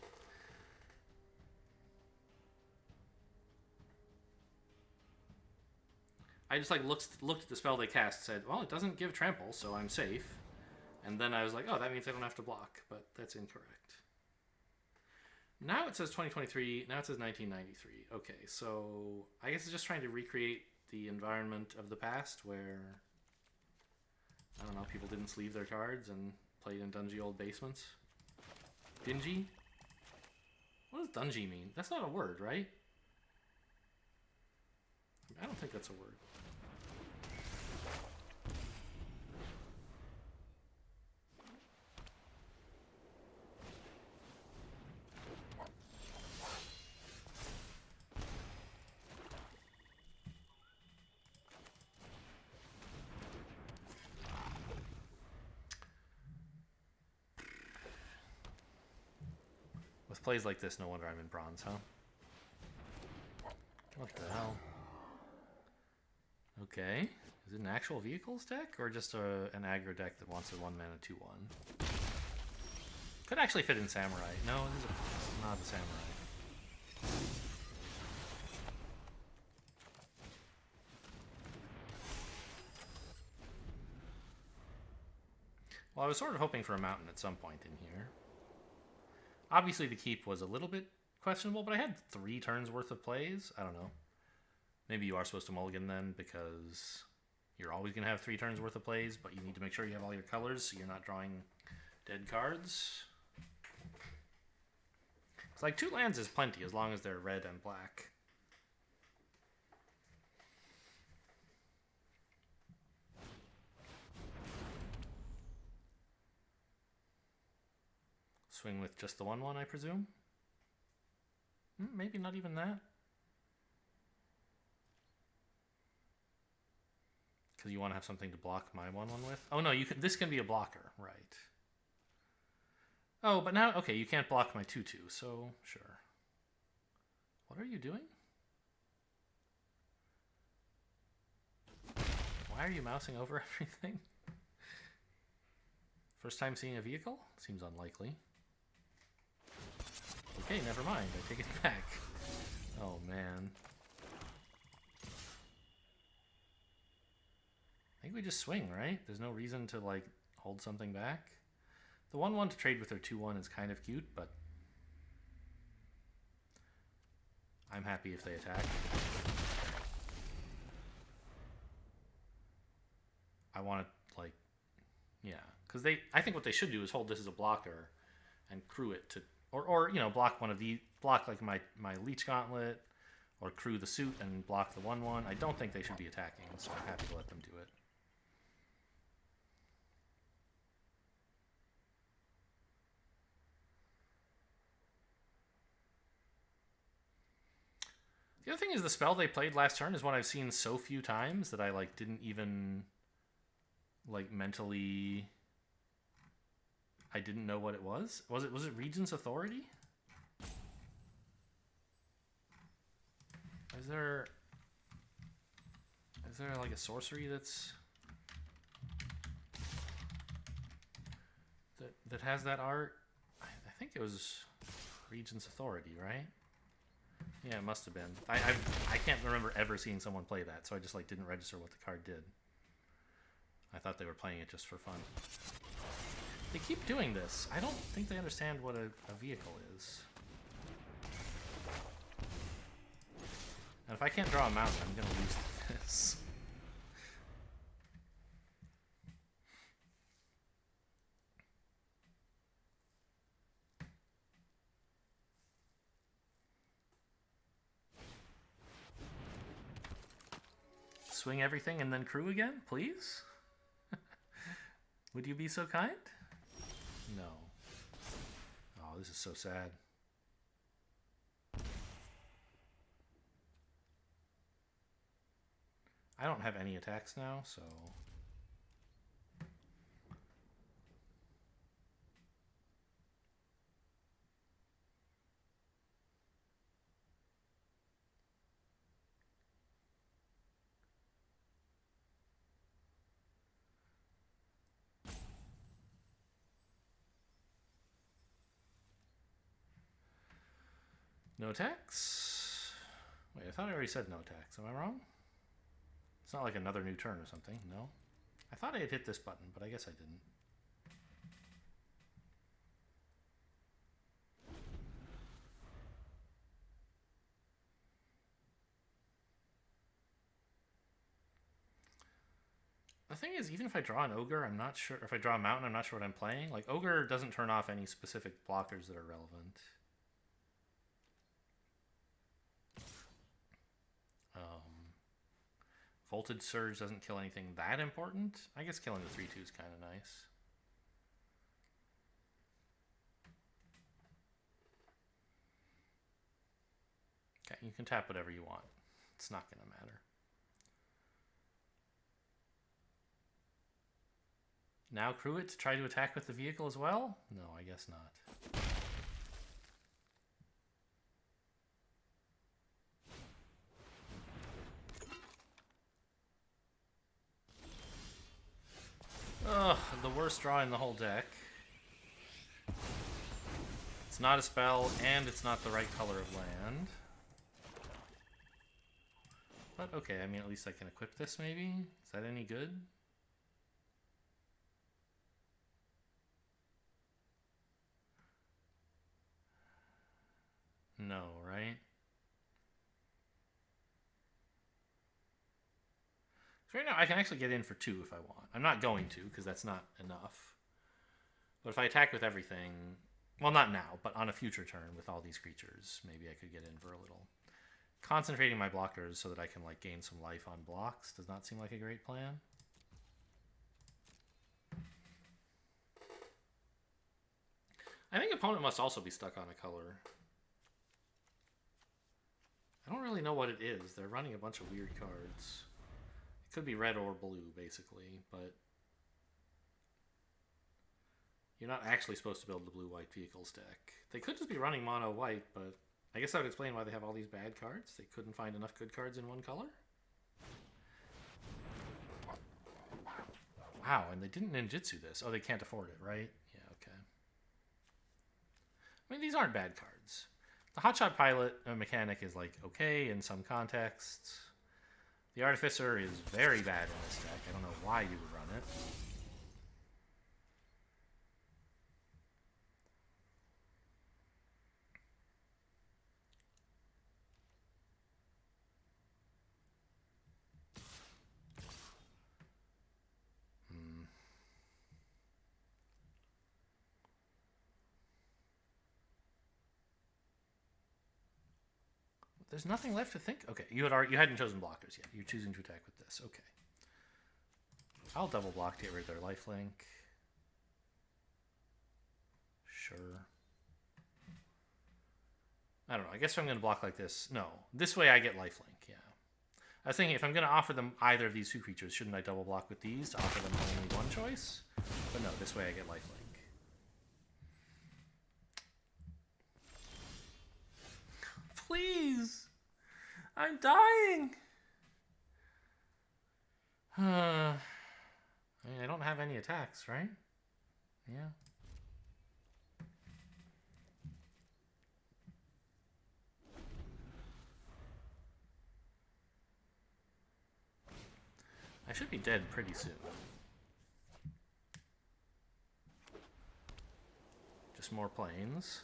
I just like looked at the spell they cast, said, well, it doesn't give trample, so I'm safe. And then I was like, oh, that means I don't have to block, but that's incorrect. Now it says 2023, now it says 1993. Okay, so I guess it's just trying to recreate the environment of the past where, I don't know, people didn't sleeve their cards and played in dungy old basements. Dingy? What does dungy mean? That's not a word, right? I don't think that's a word. With plays like this, no wonder I'm in bronze, huh? What the hell? Okay. Is it an actual vehicles deck or just an aggro deck that wants a 1-mana 2/1? Could actually fit in Samurai. No, this is not a Samurai. Well, I was sort of hoping for a mountain at some point in here. Obviously, the keep was a little bit questionable, but I had 3 turns worth of plays. I don't know. Maybe you are supposed to mulligan then, because you're always going to have 3 turns worth of plays, but you need to make sure you have all your colors so you're not drawing dead cards. It's like 2 lands is plenty as long as they're red and black. Swing with just the 1/1, I presume? Maybe not even that. Because you want to have something to block my 1/1 with? Oh no, you can. This can be a blocker, right? Oh, but now, okay, you can't block my 2/2, so sure. What are you doing? Why are you mousing over everything? First time seeing a vehicle? Seems unlikely. Okay, never mind. I take it back. Oh, man. I think we just swing, right? There's no reason to, like, hold something back. The 1/1 to trade with their 2/1 is kind of cute, but I'm happy if they attack. I want to, like, yeah. Because I think what they should do is hold this as a blocker and crew it to... Or you know, block one of the... Block, like, my Leech Gauntlet, or crew the suit and block the 1/1. I don't think they should be attacking, so I'm happy to let them do it. The other thing is the spell they played last turn is one I've seen so few times that I like didn't even like mentally. I didn't know what it was. Was it Regent's Authority? Is there like a sorcery that has that art? I think it was Regent's Authority, right? Yeah, it must have been. I can't remember ever seeing someone play that, so I just like didn't register what the card did. I thought they were playing it just for fun. They keep doing this. I don't think they understand what a vehicle is. And if I can't draw a mountain, I'm going to lose this. Swing everything and then crew again, please? Would you be so kind? No. Oh, this is so sad. I don't have any attacks now, so... No attacks? Wait, I thought I already said no attacks. Am I wrong? It's not like another new turn or something, no? I thought I had hit this button, but I guess I didn't. The thing is, even if I draw an ogre, I'm not sure. If I draw a mountain, I'm not sure what I'm playing. Like, ogre doesn't turn off any specific blockers that are relevant. Voltage Surge doesn't kill anything that important. I guess killing the 3/2 is kind of nice. Okay, you can tap whatever you want. It's not going to matter. Now crew it to try to attack with the vehicle as well? No, I guess not. Ugh, the worst draw in the whole deck. It's not a spell, and it's not the right color of land. But okay, I mean, at least I can equip this, maybe? Is that any good? No, right? So right now, I can actually get in for 2 if I want. I'm not going to, because that's not enough. But if I attack with everything... Well, not now, but on a future turn with all these creatures, maybe I could get in for a little. Concentrating my blockers so that I can like gain some life on blocks does not seem like a great plan. I think opponent must also be stuck on a color. I don't really know what it is. They're running a bunch of weird cards. It could be red or blue, basically, but you're not actually supposed to build the blue-white vehicles deck. They could just be running mono-white, but I guess that would explain why they have all these bad cards. They couldn't find enough good cards in one color. Wow, and they didn't ninjutsu this. Oh, they can't afford it, right? Yeah, okay. I mean, these aren't bad cards. The Hotshot Pilot mechanic is, like, okay in some contexts. The Artificer is very bad in this deck. I don't know why you would run it. There's nothing left to think. Okay, you hadn't chosen blockers yet. You're choosing to attack with this. Okay. I'll double block to get rid of their lifelink. Sure. I don't know. I guess if I'm going to block like this, no. This way I get lifelink, yeah. I was thinking if I'm going to offer them either of these two creatures, shouldn't I double block with these to offer them only one choice? But no, this way I get lifelink. Please! I'm dying! I mean, I don't have any attacks, right? Yeah. I should be dead pretty soon. Just more planes.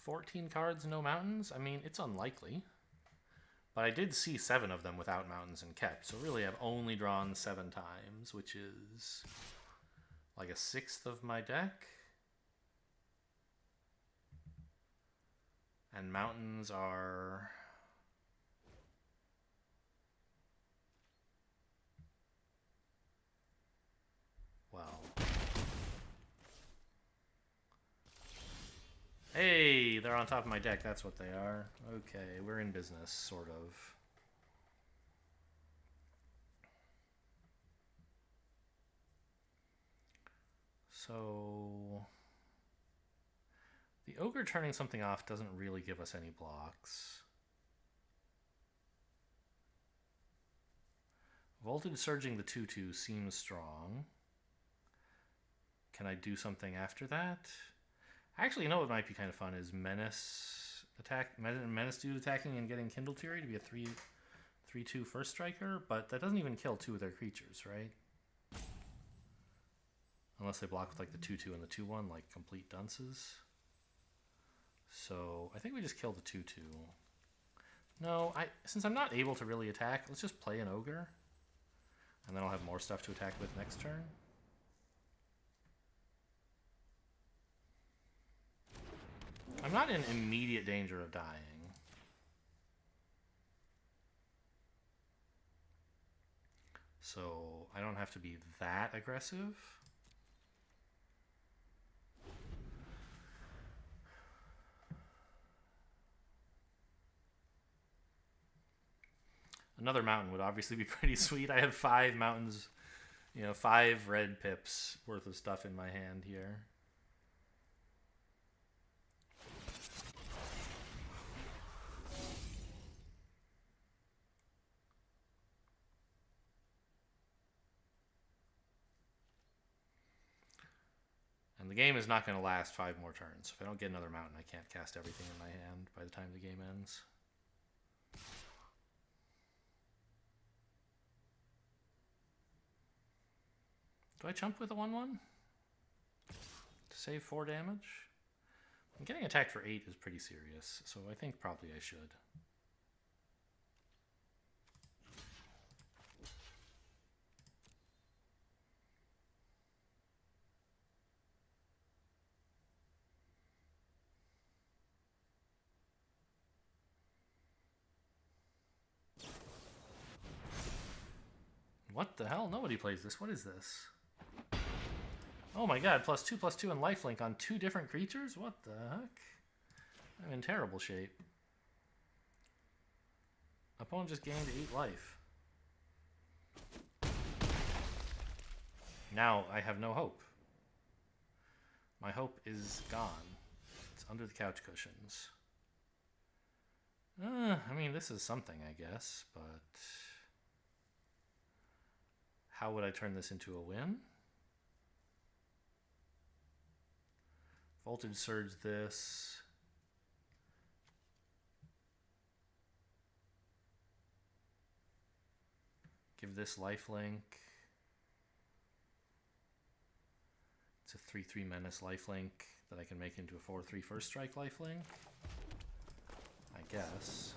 $14 cards, no mountains? I mean, it's unlikely. But I did see 7 of them without mountains and kept, so really I've only drawn 7 times, which is like a sixth of my deck. And mountains are... well... hey, they're on top of my deck, that's what they are. Okay, we're in business, sort of. So... the ogre turning something off doesn't really give us any blocks. Voltage surging the 2/2 seems strong. Can I do something after that? Actually, you know what might be kind of fun is Menace dude attacking and getting Kindled Fury to be a 3/2 first striker, but that doesn't even kill 2 of their creatures, right? Unless they block with like the 2/2 and the 2/1, like complete dunces. So I think we just kill the 2/2. No, since I'm not able to really attack, let's just play an ogre, and then I'll have more stuff to attack with next turn. I'm not in immediate danger of dying. So I don't have to be that aggressive. Another mountain would obviously be pretty sweet. I have 5 mountains, 5 red pips worth of stuff in my hand here. And the game is not going to last 5 more turns. If I don't get another mountain, I can't cast everything in my hand by the time the game ends. Do I chump with a 1/1? To save 4 damage? I'm getting attacked for 8 is pretty serious, so I think probably I should. What the hell? Nobody plays this. What is this? Oh my god, +2/+2 and lifelink on 2 different creatures? What the heck? I'm in terrible shape. Opponent just gained 8 life. Now I have no hope. My hope is gone. It's under the couch cushions. I mean, this is something, I guess, but... how would I turn this into a win? Voltage surge this. Give this lifelink. It's a 3/3 menace lifelink that I can make into a 4/3 first strike lifelink. I guess.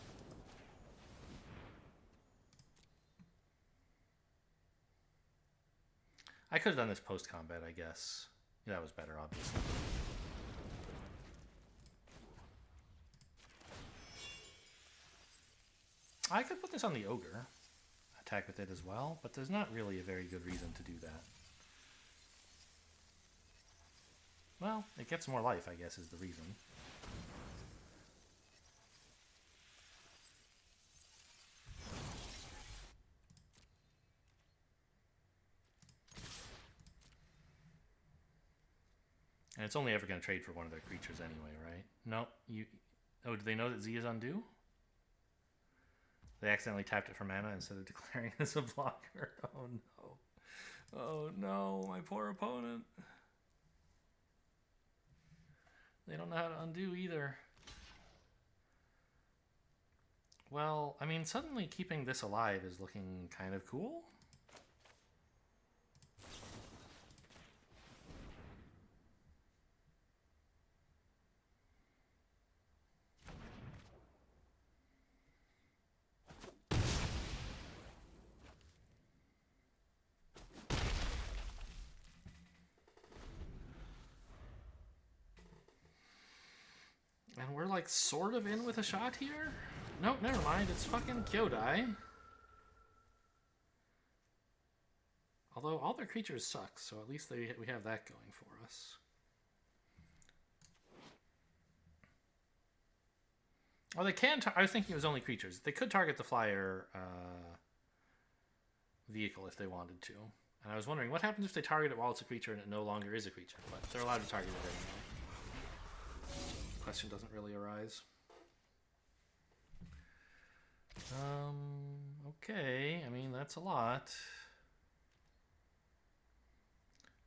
I could have done this post-combat, I guess. Yeah, that was better, obviously. I could put this on the ogre, attack with it as well, but there's not really a very good reason to do that. Well, it gets more life, I guess, is the reason. And it's only ever going to trade for one of their creatures anyway, right? No, you... Oh, do they know that Z is undo? They accidentally tapped it for mana instead of declaring it as a blocker. Oh no. Oh no, my poor opponent. They don't know how to undo either. Well, I mean, suddenly keeping this alive is looking kind of cool. And we're like sort of in with a shot here? Nope, never mind. It's fucking Kyodai. Although all their creatures suck, so at least we have that going for us. Oh, they can... I was thinking it was only creatures. They could target the flyer vehicle if they wanted to. And I was wondering, what happens if they target it while it's a creature and it no longer is a creature? But they're allowed to target it anyway. Question doesn't really arise. Okay, I mean, that's a lot.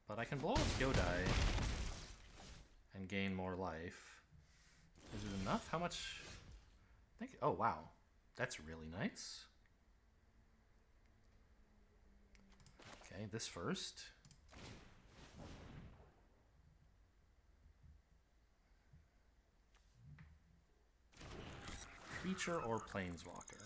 But I can blow up Kyodai and gain more life. Is it enough? How much? I think, oh, wow. That's really nice. Okay, this first. Creature or planeswalker?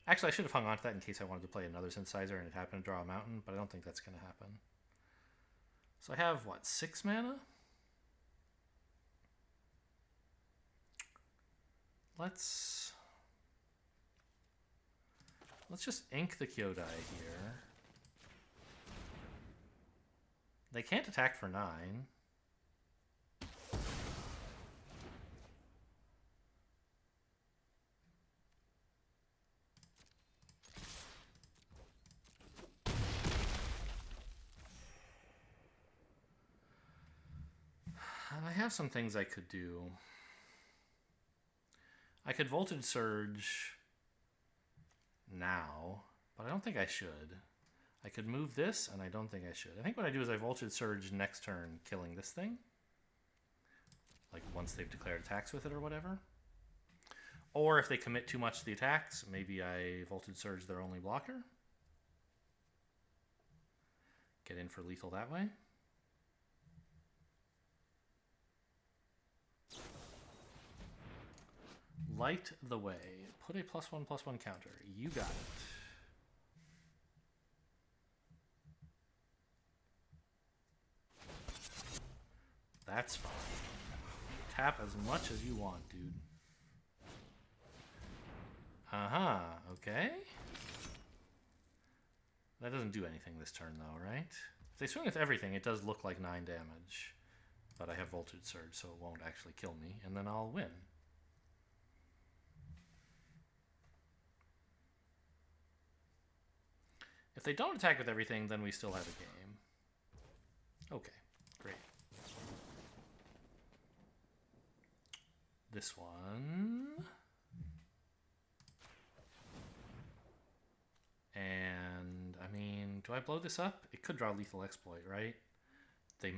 Actually, I should have hung on to that in case I wanted to play another synthesizer and it happened to draw a mountain, but I don't think that's going to happen. So I have, what, 6 mana? Let's just ink the Kyodai here. They can't attack for 9. I have some things I could do. I could Voltage Surge now, but I don't think I should. I could move this, and I don't think I should. I think what I do is I Voltage Surge next turn, killing this thing. Like, once they've declared attacks with it or whatever. Or if they commit too much to the attacks, maybe I Voltage Surge their only blocker. Get in for lethal that way. Light the way. Put a +1/+1 counter. You got it. That's fine. Tap as much as you want, dude. Uh-huh. Okay. That doesn't do anything this turn, though, right? If they swing with everything, it does look like 9 damage. But I have Voltage Surge, so it won't actually kill me, and then I'll win. If they don't attack with everything, then we still have a game. Okay, great. This one. And, I mean, do I blow this up? It could draw Lethal Exploit, right? They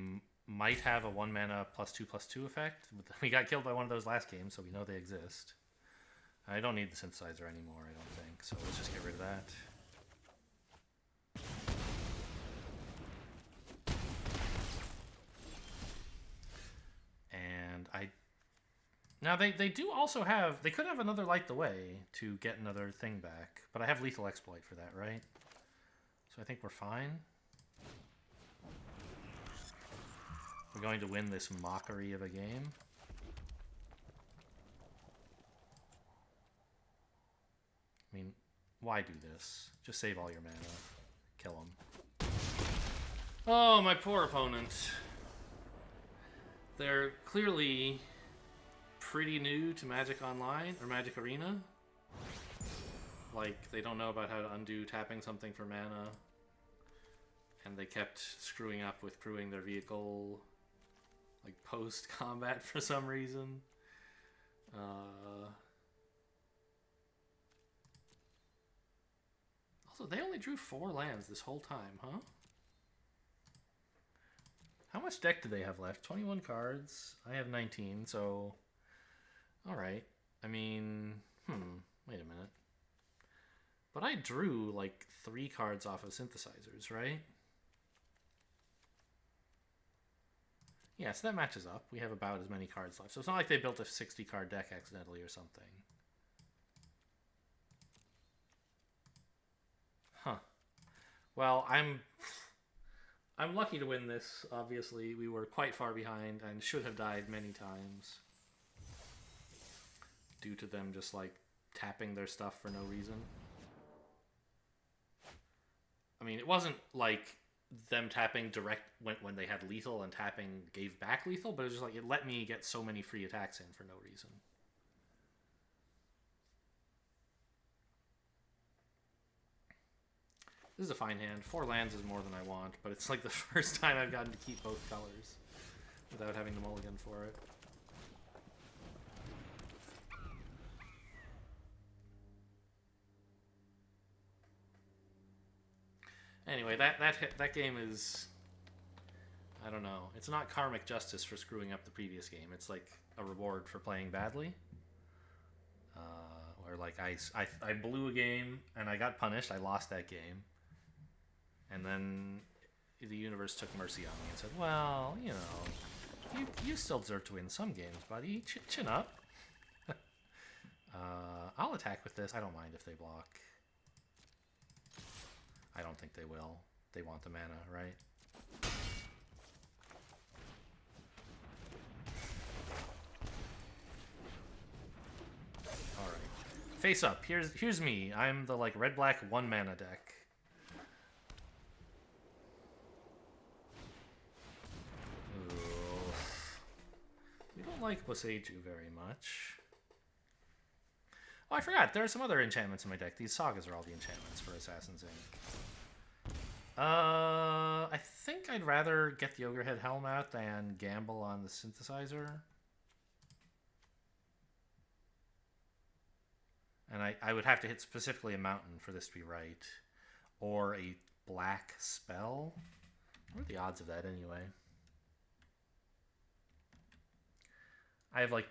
might have a 1 mana +2/+2 effect. We got killed by one of those last game, so we know they exist. I don't need the synthesizer anymore, I don't think, so let's just get rid of that. And now they do also have, they could have another Light the Way to get another thing back, but I have Lethal Exploit for that, right? So I think we're fine. going to win this mockery of a game. I mean, why do this? Just save all your mana. Kill him. Oh, my poor opponent. They're clearly pretty new to Magic Online, or Magic Arena. Like, they don't know about how to undo tapping something for mana. And they kept screwing up with crewing their vehicle, like, post-combat for some reason. Also, they only drew 4 lands this whole time, huh? How much deck do they have left? 21 cards. I have 19, so... Alright. I mean... Wait a minute. But I drew, like, 3 cards off of synthesizers, right? Yeah, so that matches up. We have about as many cards left. So it's not like they built a 60-card deck accidentally or something. Huh. Well, I'm lucky to win this, obviously. We were quite far behind and should have died many times. Due to them just, like, tapping their stuff for no reason. I mean, it wasn't like them tapping direct when they had lethal and tapping gave back lethal, but it was just like it let me get so many free attacks in for no reason. This is a fine hand. 4 lands is more than I want, but it's like the first time I've gotten to keep both colors without having to mulligan for it. Anyway, that game is, I don't know. It's not karmic justice for screwing up the previous game. It's like a reward for playing badly. Or like I blew a game and I got punished. I lost that game, and then the universe took mercy on me and said, "Well, you know, you still deserve to win some games, buddy. Chin up." I'll attack with this. I don't mind if they block. I don't think they will. They want the mana, right? Alright. Face up. Here's me. I'm the, like, red-black 1 mana deck. Ooh. We don't like Boseiju very much. Oh, I forgot. There are some other enchantments in my deck. These sagas are all the enchantments for Assassin's Inc. I think I'd rather get the Ogrehead Helm out than gamble on the synthesizer. And I would have to hit specifically a mountain for this to be right. Or a black spell. What are the odds of that anyway? I have like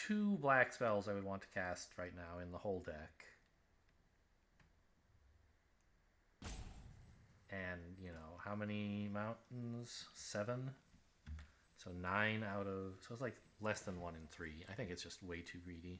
2 black spells I would want to cast right now in the whole deck. And, you know, how many mountains? 7? So 9 out of... So it's like less than 1 in 3. I think it's just way too greedy.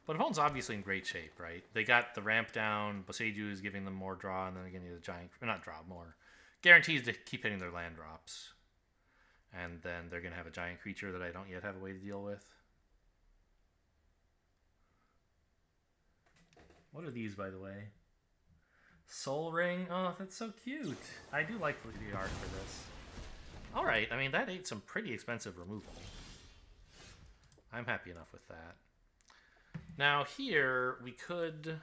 But opponent's obviously in great shape, right? They got the ramp down. Boseiju is giving them more draw, and then again, the giant... Not draw, more. Guarantees to keep hitting their land drops. And then they're going to have a giant creature that I don't yet have a way to deal with. What are these, by the way? Soul Ring? Oh, that's so cute. I do like the art for this. Alright, I mean, that ate some pretty expensive removal. I'm happy enough with that. Now here, we could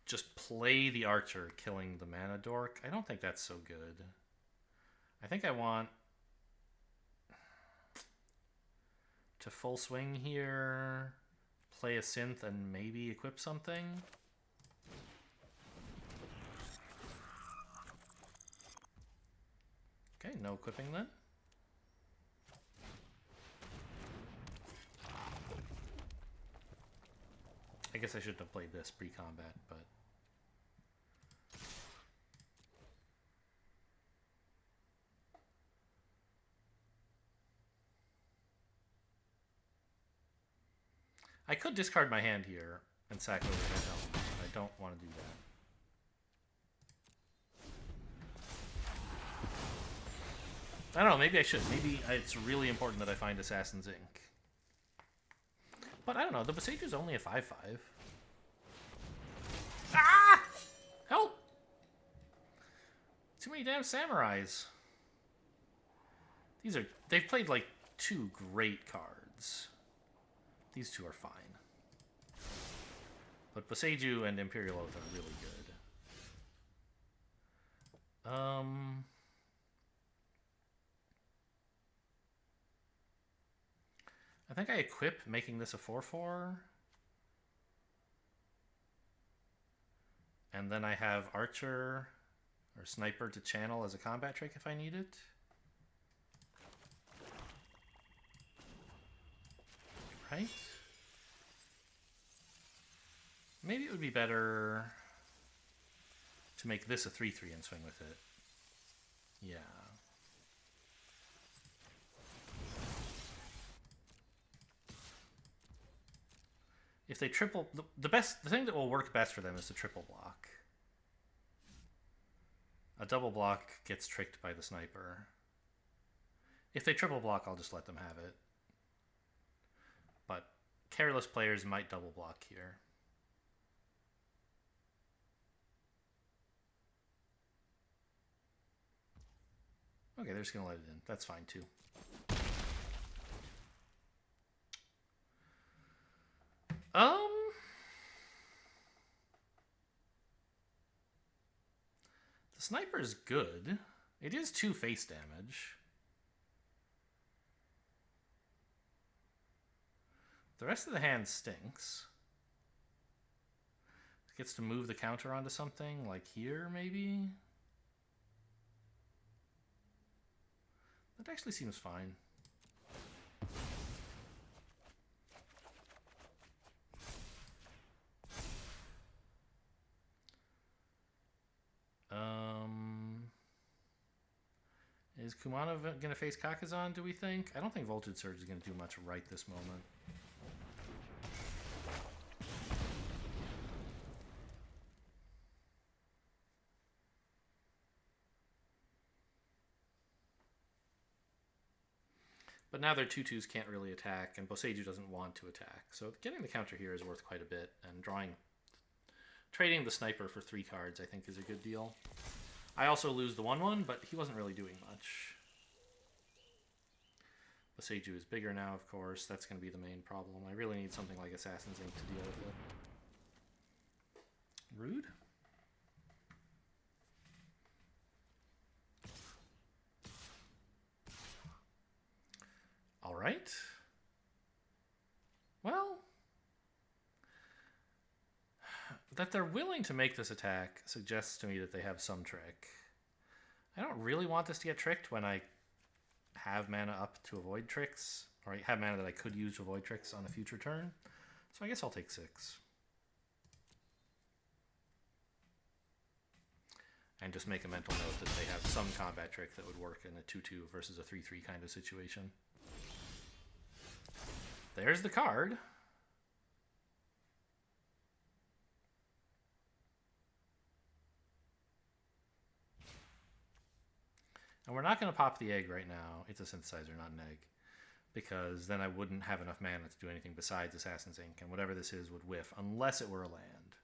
just play the Archer, killing the Mana Dork. I don't think that's so good. I think I want to full swing here, play a synth, and maybe equip something. Okay, no equipping then. I guess I shouldn't have played this pre-combat, but... I could discard my hand here and sack over that element, but I don't want to do that. I don't know, maybe I should. Maybe it's really important that I find Assassin's Ink. But I don't know, the Boseiju is only a 5/5. Ah! Help! Too many damn samurais. They've played like 2 great cards. These 2 are fine. But Boseiju and Imperial Oath are really good. I think I equip making this a 4/4. And then I have Archer or Sniper to channel as a combat trick if I need it. Right? Maybe it would be better to make this a 3/3 and swing with it. Yeah. If they triple, the thing that will work best for them is to triple block. A double block gets tricked by the Sniper. If they triple block, I'll just let them have it. But careless players might double block here. Okay, they're just going to let it in. That's fine, too. The Sniper is good. It is 2 face damage. The rest of the hand stinks. It gets to move the counter onto something, like here, maybe? That actually seems fine. Is Kumano going to face Kakazan, do we think? I don't think Voltage Surge is going to do much right this moment. But now their 2/2s can't really attack, and Boseiju doesn't want to attack. So getting the counter here is worth quite a bit, and trading the Sniper for 3 cards I think is a good deal. I also lose the 1/1, but he wasn't really doing much. Boseiju is bigger now, of course. That's going to be the main problem. I really need something like Assassin's Ink to deal with it. Rude? All right. Well, that they're willing to make this attack suggests to me that they have some trick. I don't really want this to get tricked when I have mana up to avoid tricks, or I have mana that I could use to avoid tricks on a future turn. So I guess I'll take 6. And just make a mental note that they have some combat trick that would work in a 2/2 versus a 3/3 kind of situation. There's the card. And we're not going to pop the egg right now. It's a synthesizer, not an egg. Because then I wouldn't have enough mana to do anything besides Assassin's Ink, and whatever this is would whiff, unless it were a land.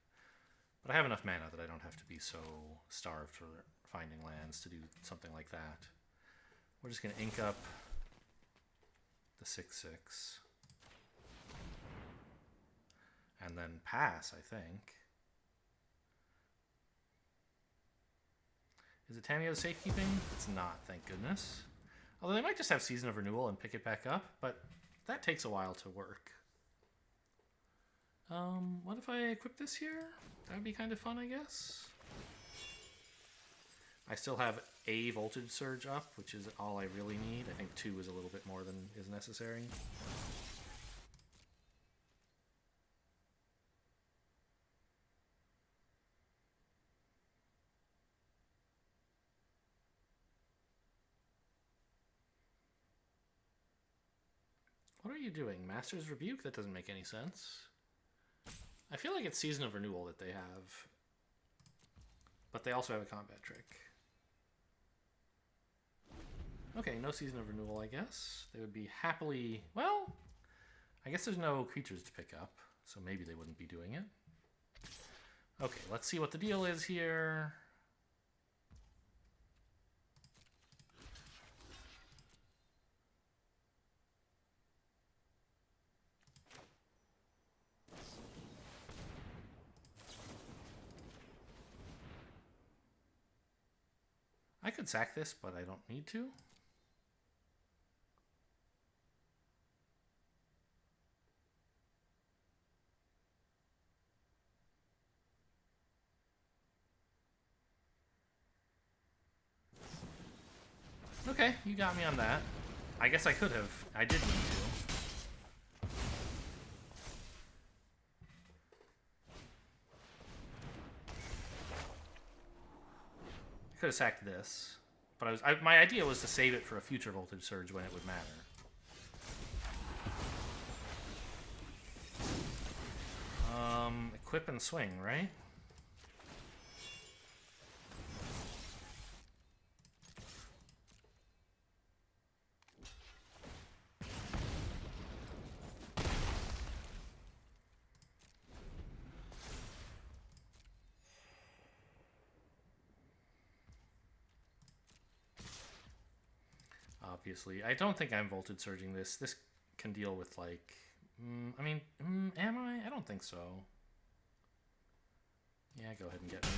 But I have enough mana that I don't have to be so starved for finding lands to do something like that. We're just going to ink up the 6/6. And then pass, I think. Is it Tamiyo's safekeeping? It's not, thank goodness. Although they might just have Season of Renewal and pick it back up, but that takes a while to work. What if I equip this here? That would be kind of fun, I guess. I still have a Voltage Surge up, which is all I really need. I think 2 is a little bit more than is necessary. What are you doing? Master's Rebuke? That doesn't make any sense. I feel like it's Season of Renewal that they have. But they also have a combat trick. Okay, no Season of Renewal, I guess. They would be happily... Well, I guess there's no creatures to pick up, so maybe they wouldn't be doing it. Okay, let's see what the deal is here. I could sack this, but I don't need to. Okay, you got me on that. I guess I could have. I did need to. I could have sacked this, but my idea was to save it for a future voltage surge when it would matter. Equip and swing, right? Obviously. I don't think I'm voltage surging this. This can deal with, like... am I? I don't think so. Yeah, go ahead and get me.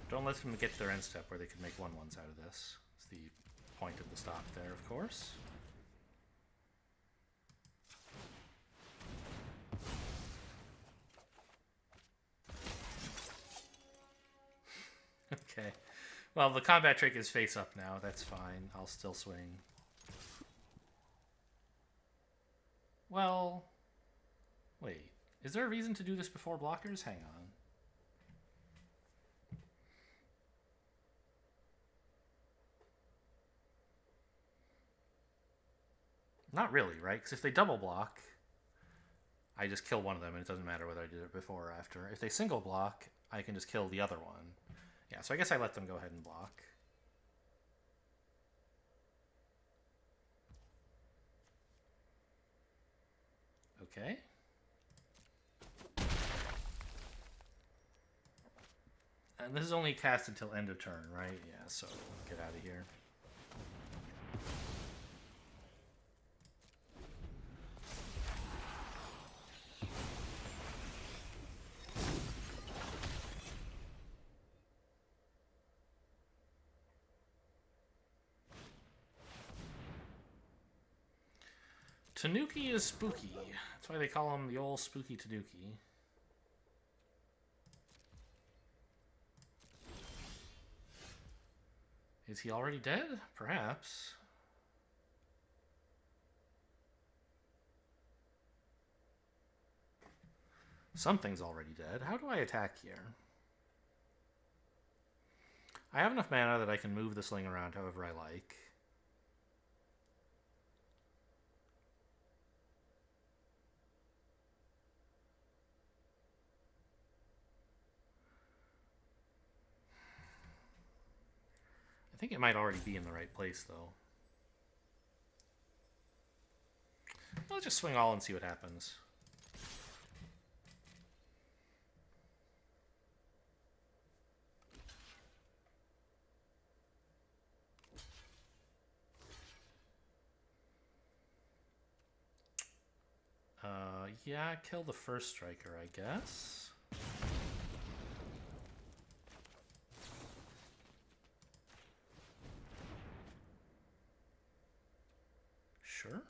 Don't let them get to their end step where they could make 1/1s out of this. It's the point of the stop there, of course. Okay. Well, the combat trick is face up now. That's fine. I'll still swing. Well... Wait. Is there a reason to do this before blockers? Hang on. Not really, right? Because if they double block, I just kill one of them, and it doesn't matter whether I did it before or after. If they single block, I can just kill the other one. Yeah, so I guess I let them go ahead and block. Okay. And this is only cast until end of turn, right? Yeah, so get out of here. Tanuki is spooky. That's why they call him the old spooky Tanuki. Is he already dead? Perhaps. Something's already dead. How do I attack here? I have enough mana that I can move the sling around however I like. I think it might already be in the right place, though. Let's just swing all and see what happens. Yeah, kill the first striker, I guess. Sure.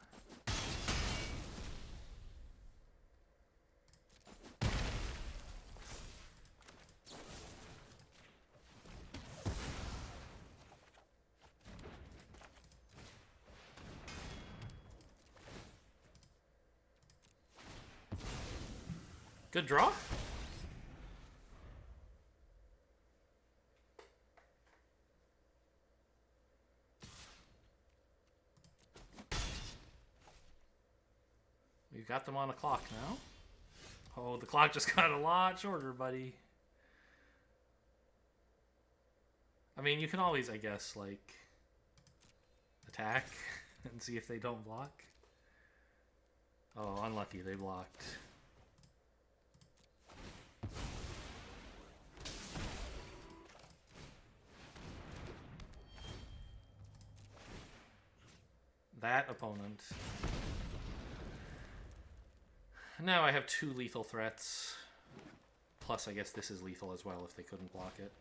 Good draw? We've got them on a clock now. Oh, the clock just got a lot shorter, buddy. I mean, you can always, I guess, like, attack and see if they don't block. Oh, unlucky, they blocked. That opponent. Now I have 2 lethal threats. Plus, I guess this is lethal as well if they couldn't block it.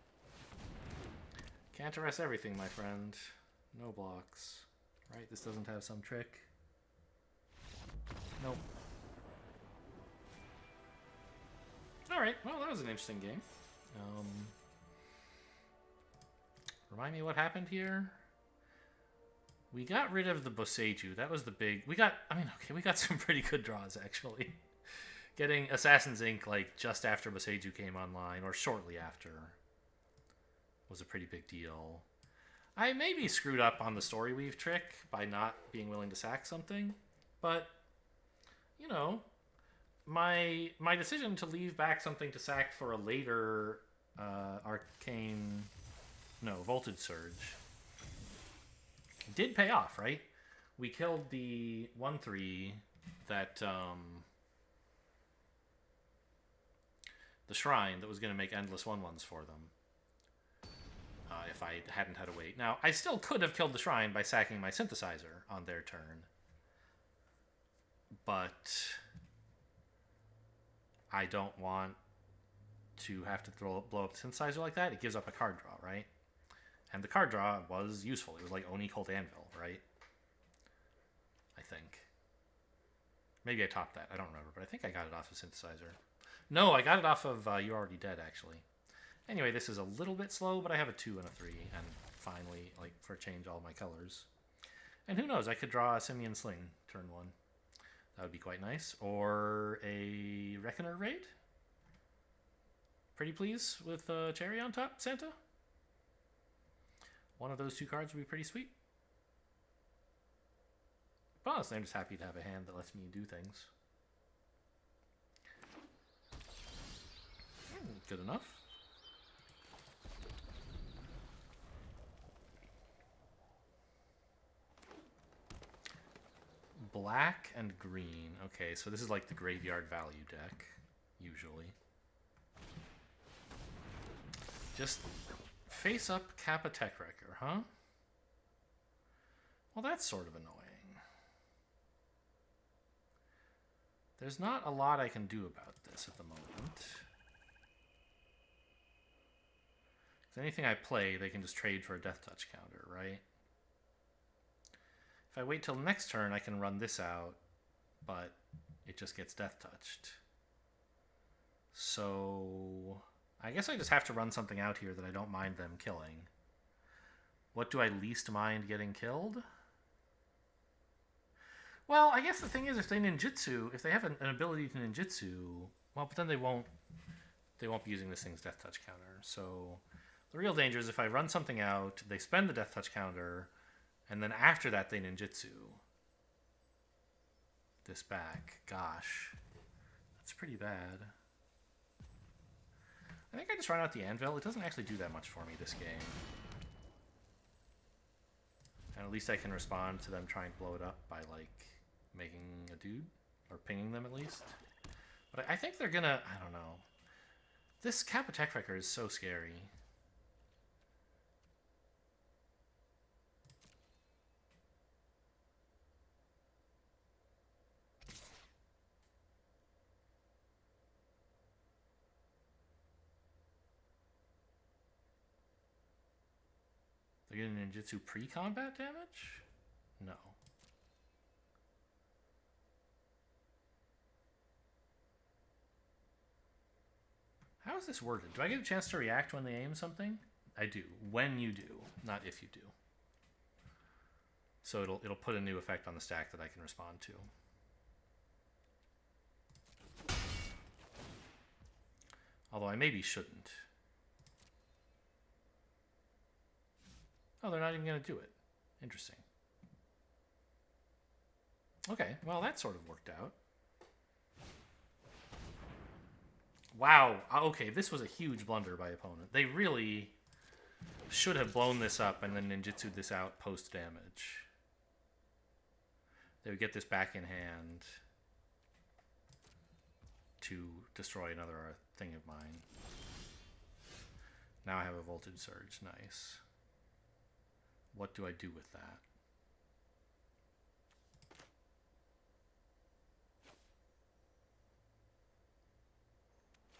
Can't arrest everything, my friend. No blocks. Right, this doesn't have some trick. Nope. Alright, well, that was an interesting game. Remind me what happened here? We got rid of the Boseiju. That was the big... we got some pretty good draws, actually. Getting Assassin's Inc. like just after Boseiju came online, or shortly after, was a pretty big deal. I maybe screwed up on the story weave trick by not being willing to sack something, but, you know, my decision to leave back something to sack for a later Voltage Surge did pay off, right? We killed the 1/3 that the shrine that was going to make endless 1/1s for them. If I hadn't had to wait. Now, I still could have killed the shrine by sacking my synthesizer on their turn. But I don't want to have to blow up the synthesizer like that. It gives up a card draw, right? And the card draw was useful. It was like Oni Cult Anvil, right? I think. Maybe I topped that. I don't remember, but I think I got it off of synthesizer. No, I got it off of You're Already Dead, actually. Anyway, this is a little bit slow, but I have a 2 and a 3, and finally, like, for a change, all my colors. And who knows, I could draw a Simian Sling turn 1. That would be quite nice. Or a Reckoner Raid? Pretty please with Cherry on top, Santa? One of those 2 cards would be pretty sweet. But honestly, I'm just happy to have a hand that lets me do things. Good enough. Black and green. Okay, so this is like the graveyard value deck, usually. Just face up Kappa Tech Wrecker, huh? Well, that's sort of annoying. There's not a lot I can do about this at the moment. Because anything I play, they can just trade for a Death Touch counter, right? If I wait till next turn, I can run this out, but it just gets Death Touched. So I guess I just have to run something out here that I don't mind them killing. What do I least mind getting killed? Well, I guess the thing is, if they ninjutsu, if they have an ability to ninjutsu, well, but then they won't be using this thing's Death Touch counter. So the real danger is if I run something out, they spend the Death Touch counter, and then after that, they ninjutsu this back. Gosh, that's pretty bad. I think I just run out the Anvil. It doesn't actually do that much for me this game. And at least I can respond to them trying to blow it up by, like, making a dude. Or pinging them, at least. But I think they're gonna... I don't know. This Kappa Tech Wrecker is so scary. They're getting ninjutsu pre-combat damage? No. How is this worded? Do I get a chance to react when they aim something? I do. When you do, not if you do. So it'll put a new effect on the stack that I can respond to. Although I maybe shouldn't. Oh, they're not even going to do it. Interesting. Okay, well, that sort of worked out. Wow. Okay, this was a huge blunder by opponent. They really should have blown this up and then ninjutsu'd this out post-damage. They would get this back in hand to destroy another thing of mine. Now I have a voltage surge. Nice. What do I do with that?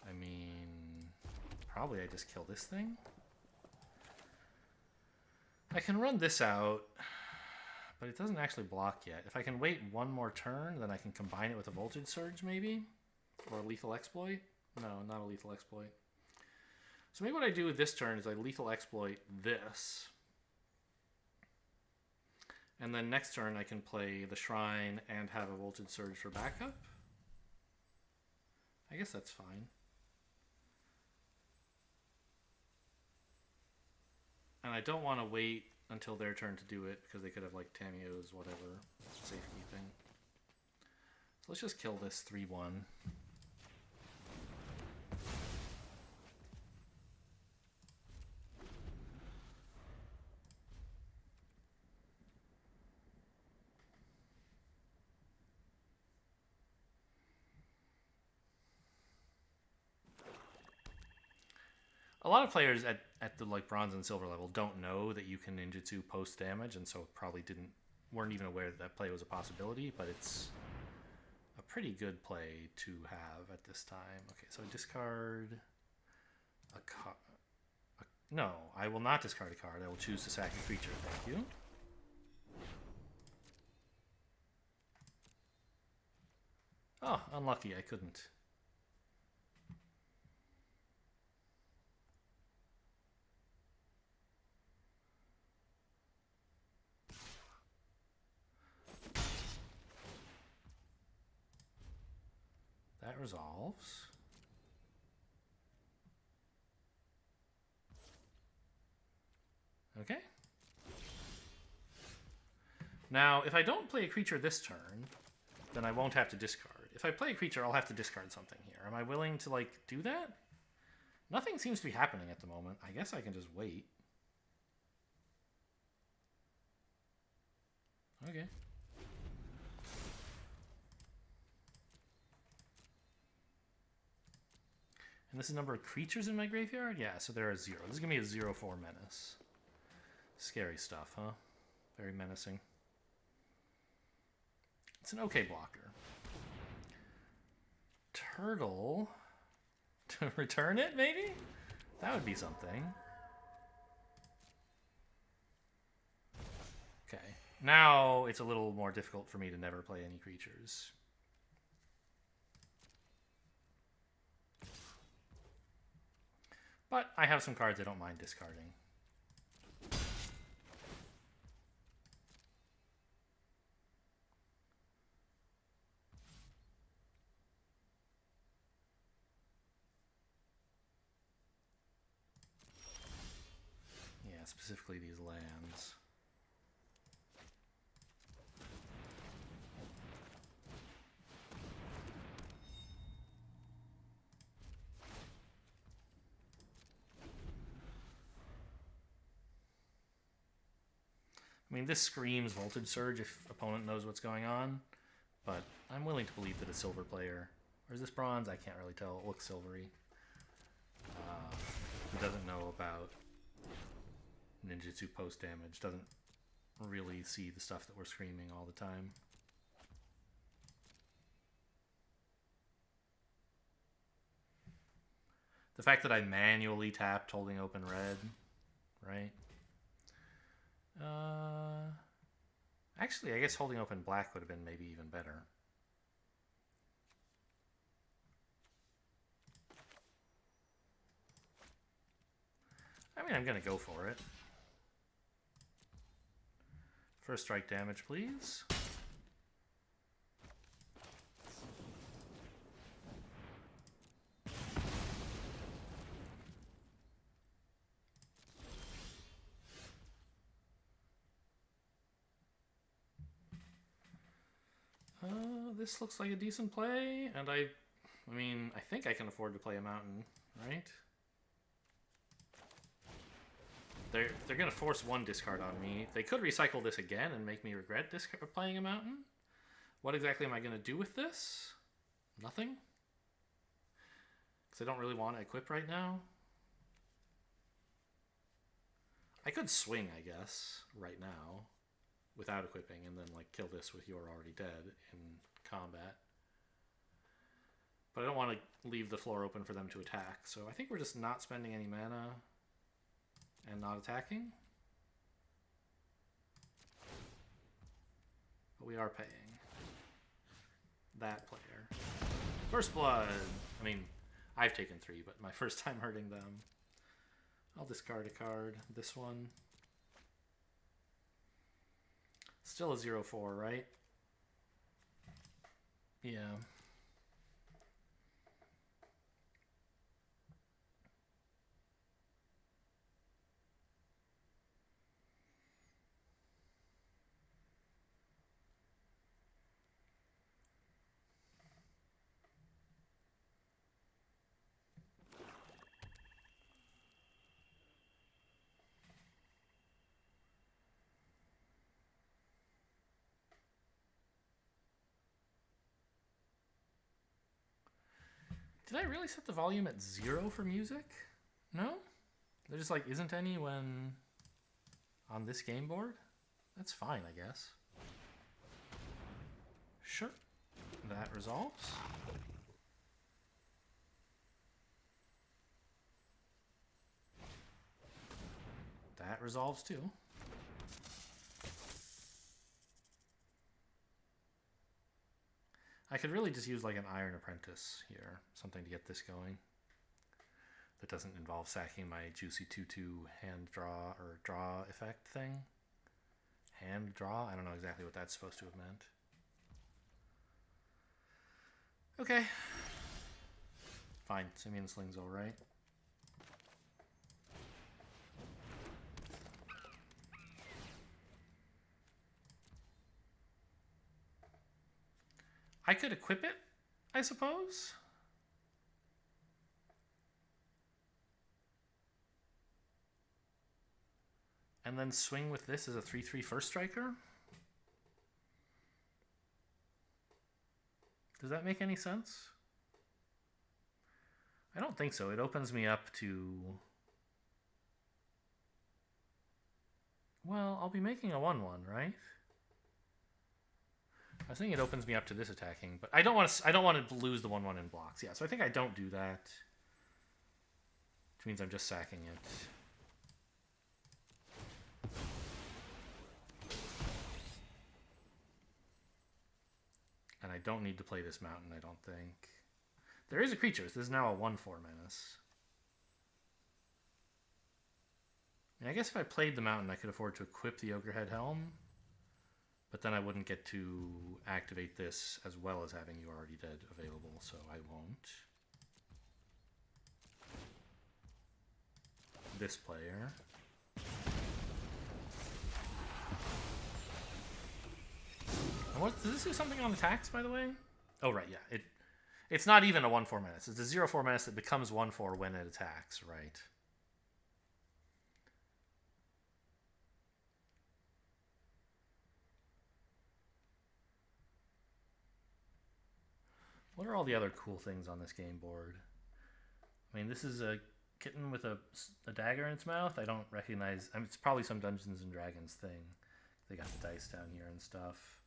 I mean, probably I just kill this thing. I can run this out, but it doesn't actually block yet. If I can wait one more turn, then I can combine it with a voltage surge maybe? Or a lethal exploit? No, not a lethal exploit. So maybe what I do with this turn is I lethal exploit this. And then next turn I can play the Shrine and have a voltage surge for backup. I guess that's fine. And I don't want to wait until their turn to do it because they could have like Tamiyo's whatever safekeeping. So let's just kill this 3-1. A lot of players at the like bronze and silver level don't know that you can ninjutsu post damage, and so probably weren't even aware that that play was a possibility. But it's a pretty good play to have at this time. Okay, so discard a card. No, I will not discard a card. I will choose to sack a creature. Thank you. Oh, unlucky. I couldn't. That resolves. Okay. Now, if I don't play a creature this turn, then I won't have to discard. If I play a creature, I'll have to discard something here. Am I willing to, like, do that? Nothing seems to be happening at the moment. I guess I can just wait. Okay. And this is the number of creatures in my graveyard? Yeah, so there are 0. This is going to be a 0/4 menace. Scary stuff, huh? Very menacing. It's an okay blocker. Turtle. To return it, maybe? That would be something. Okay. Now it's a little more difficult for me to never play any creatures. But I have some cards I don't mind discarding. Yeah, specifically these lands. I mean, this screams Voltage Surge if opponent knows what's going on, but I'm willing to believe that a silver player, or is this bronze? I can't really tell. It looks silvery. Who doesn't know about ninjutsu post damage, doesn't really see the stuff that we're screaming all the time. The fact that I manually tapped holding open red, right? Actually, I guess holding open black would have been maybe even better. I mean, I'm going to go for it. First strike damage, please. this looks like a decent play, and I mean, I think I can afford to play a mountain, right? They're gonna force one discard on me. They could recycle this again and make me regret playing a mountain. What exactly am I gonna do with this? Nothing. Because I don't really want to equip right now. I could swing, I guess, right now, without equipping, and then like kill this with You're Already Dead in combat. But I don't want to leave the floor open for them to attack, so I think we're just not spending any mana and not attacking. But we are paying. That player. First blood! I mean, I've taken 3, but my first time hurting them. I'll discard a card. This one. Still a 0/4, right? Yeah. Did I really set the volume at 0 for music? No? There just like isn't any when on this game board? That's fine, I guess. Sure. That resolves. That resolves too. I could really just use like an Iron Apprentice here, something to get this going. That doesn't involve sacking my juicy 2/2 hand draw or draw effect thing. Hand draw? I don't know exactly what that's supposed to have meant. Okay. Fine, Simian Sling's alright. I could equip it, I suppose. And then swing with this as a 3/3 first striker. Does that make any sense? I don't think so. It opens me up to... Well, I'll be making a 1/1, right? I think it opens me up to this attacking, but I don't want to lose the 1/1 in blocks. Yeah, so I think I don't do that. Which means I'm just sacking it. And I don't need to play this mountain, I don't think. There is a creature. This is now a 1/4 menace. And I guess if I played the mountain, I could afford to equip the Ogrehead Helm. But then I wouldn't get to activate this as well as having You Already Dead available, so I won't. This player. What, does this do something on attacks, by the way? Oh, right, yeah. It's not even a 1/4 menace. It's a 0/4 menace that becomes 1/4 when it attacks, right? What are all the other cool things on this game board? I mean, this is a kitten with a dagger in its mouth. I don't recognize... I mean, it's probably some Dungeons & Dragons thing. They got the dice down here and stuff.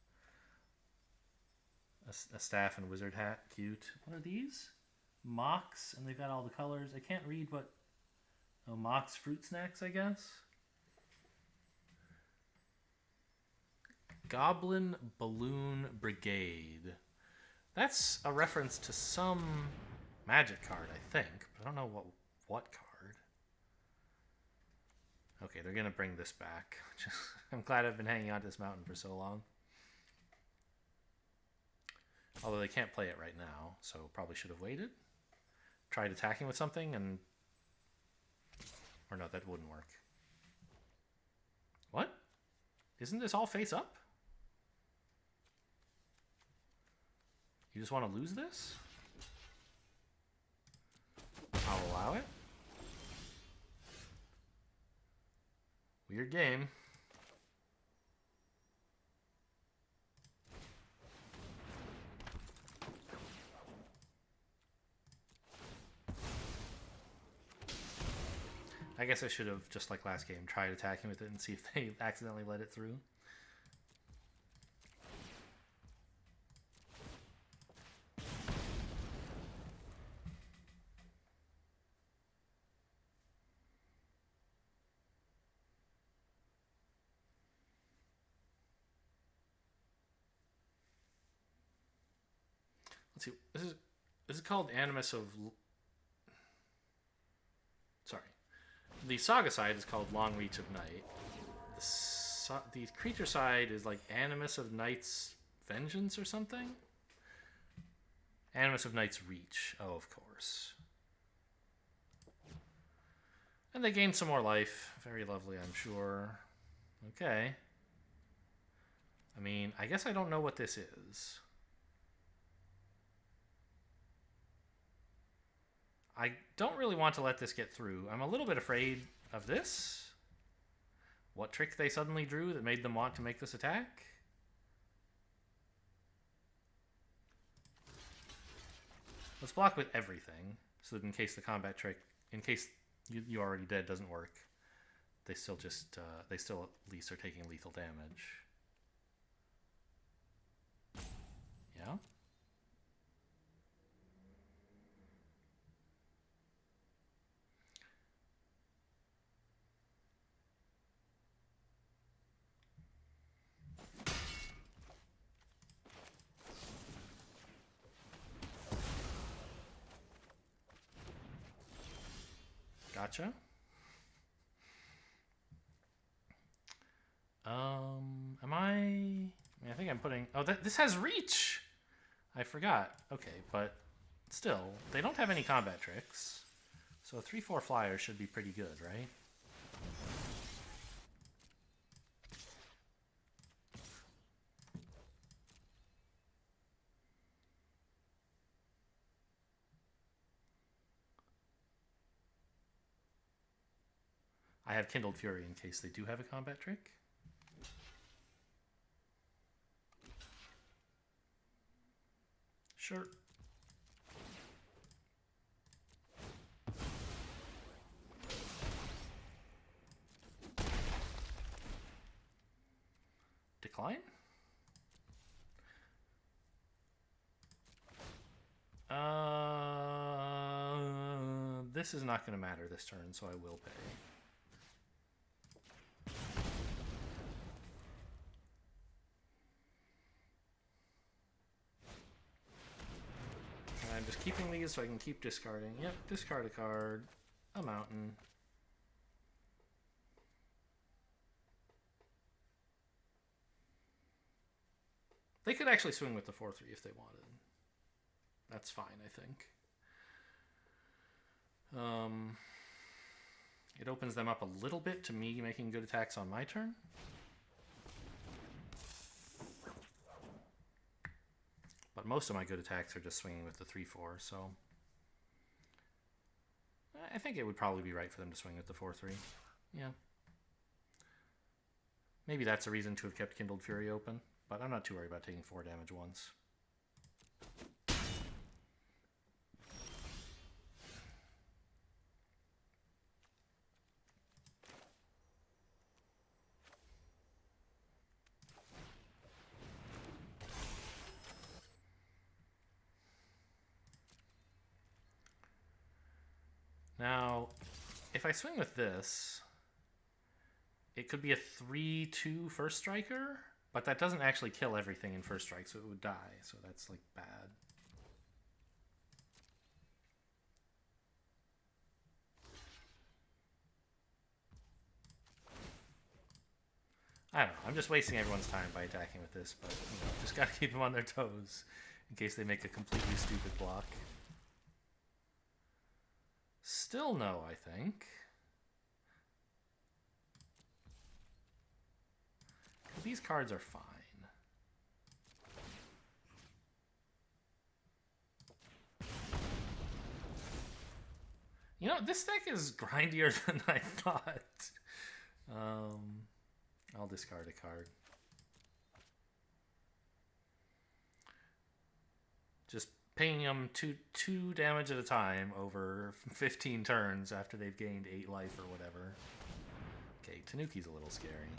A staff and wizard hat. Cute. What are these? Mox, and they've got all the colors. I can't read what... Oh, Mox fruit snacks, I guess? Goblin Balloon Brigade. That's a reference to some magic card, I think. But I don't know what card. Okay, they're going to bring this back. I'm glad I've been hanging on to this mountain for so long. Although they can't play it right now, so probably should have waited. Tried attacking with something and... Or no, that wouldn't work. What? Isn't this all face up? You just want to lose this? I'll allow it. Weird game. I guess I should have, just like last game, tried attacking with it and see if they accidentally let it through. Let's see. This is called Animus of... Sorry. The Saga side is called Long Reach of Night. The creature side is like Animus of Night's Vengeance or something? Animus of Night's Reach. Oh, of course. And they gain some more life. Very lovely, I'm sure. Okay. I mean, I guess I don't know what this is. I don't really want to let this get through. I'm a little bit afraid of this. What trick they suddenly drew that made them want to make this attack? Let's block with everything, so that in case the combat trick, in case you already dead doesn't work, they still just, they still at least are taking lethal damage. Yeah? Gotcha. Am I think I'm putting... Oh, this has reach! I forgot. Okay, but still, they don't have any combat tricks. So a 3/4 flyer should be pretty good, right? I have Kindled Fury in case they do have a combat trick. Sure. Decline? This is not going to matter this turn, so I will pay. I'm just keeping these so I can keep discarding. Yep, discard a card. A mountain. They could actually swing with the 4/3 if they wanted. That's fine, I think. It opens them up a little bit to me making good attacks on my turn. But most of my good attacks are just swinging with the 3/4, so I think it would probably be right for them to swing with the 4/3. Yeah. Maybe that's a reason to have kept Kindled Fury open, but I'm not too worried about taking 4 damage once. Now, if I swing with this, it could be a 3/2 first striker, but that doesn't actually kill everything in first strike, so it would die, so that's like bad. I don't know, I'm just wasting everyone's time by attacking with this, but you know, just gotta keep them on their toes in case they make a completely stupid block. Still no, I think. These cards are fine. You know, this deck is grindier than I thought. I'll discard a card. Just paying them two damage at a time over 15 turns after they've gained 8 life or whatever. Okay, Tanuki's a little scary.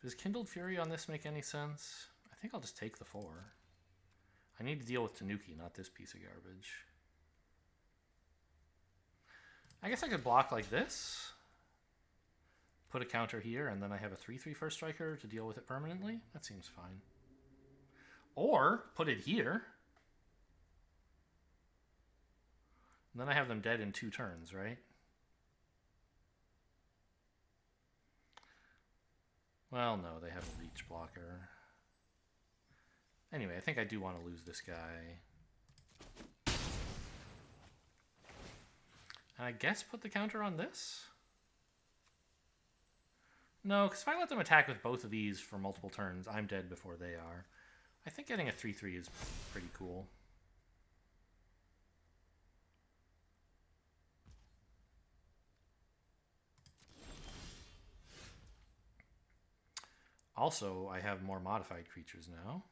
Does Kindled Fury on this make any sense? I think I'll just take the 4. I need to deal with Tanuki, not this piece of garbage. I guess I could block like this. Put a counter here, and then I have a 3/3 first striker to deal with it permanently. That seems fine. Or put it here. And then I have them dead in 2 turns, right? Well, no, they have a reach blocker. Anyway, I think I do want to lose this guy. And I guess put the counter on this? No, because if I let them attack with both of these for multiple turns, I'm dead before they are. I think getting a 3/3 is pretty cool. Also, I have more modified creatures now.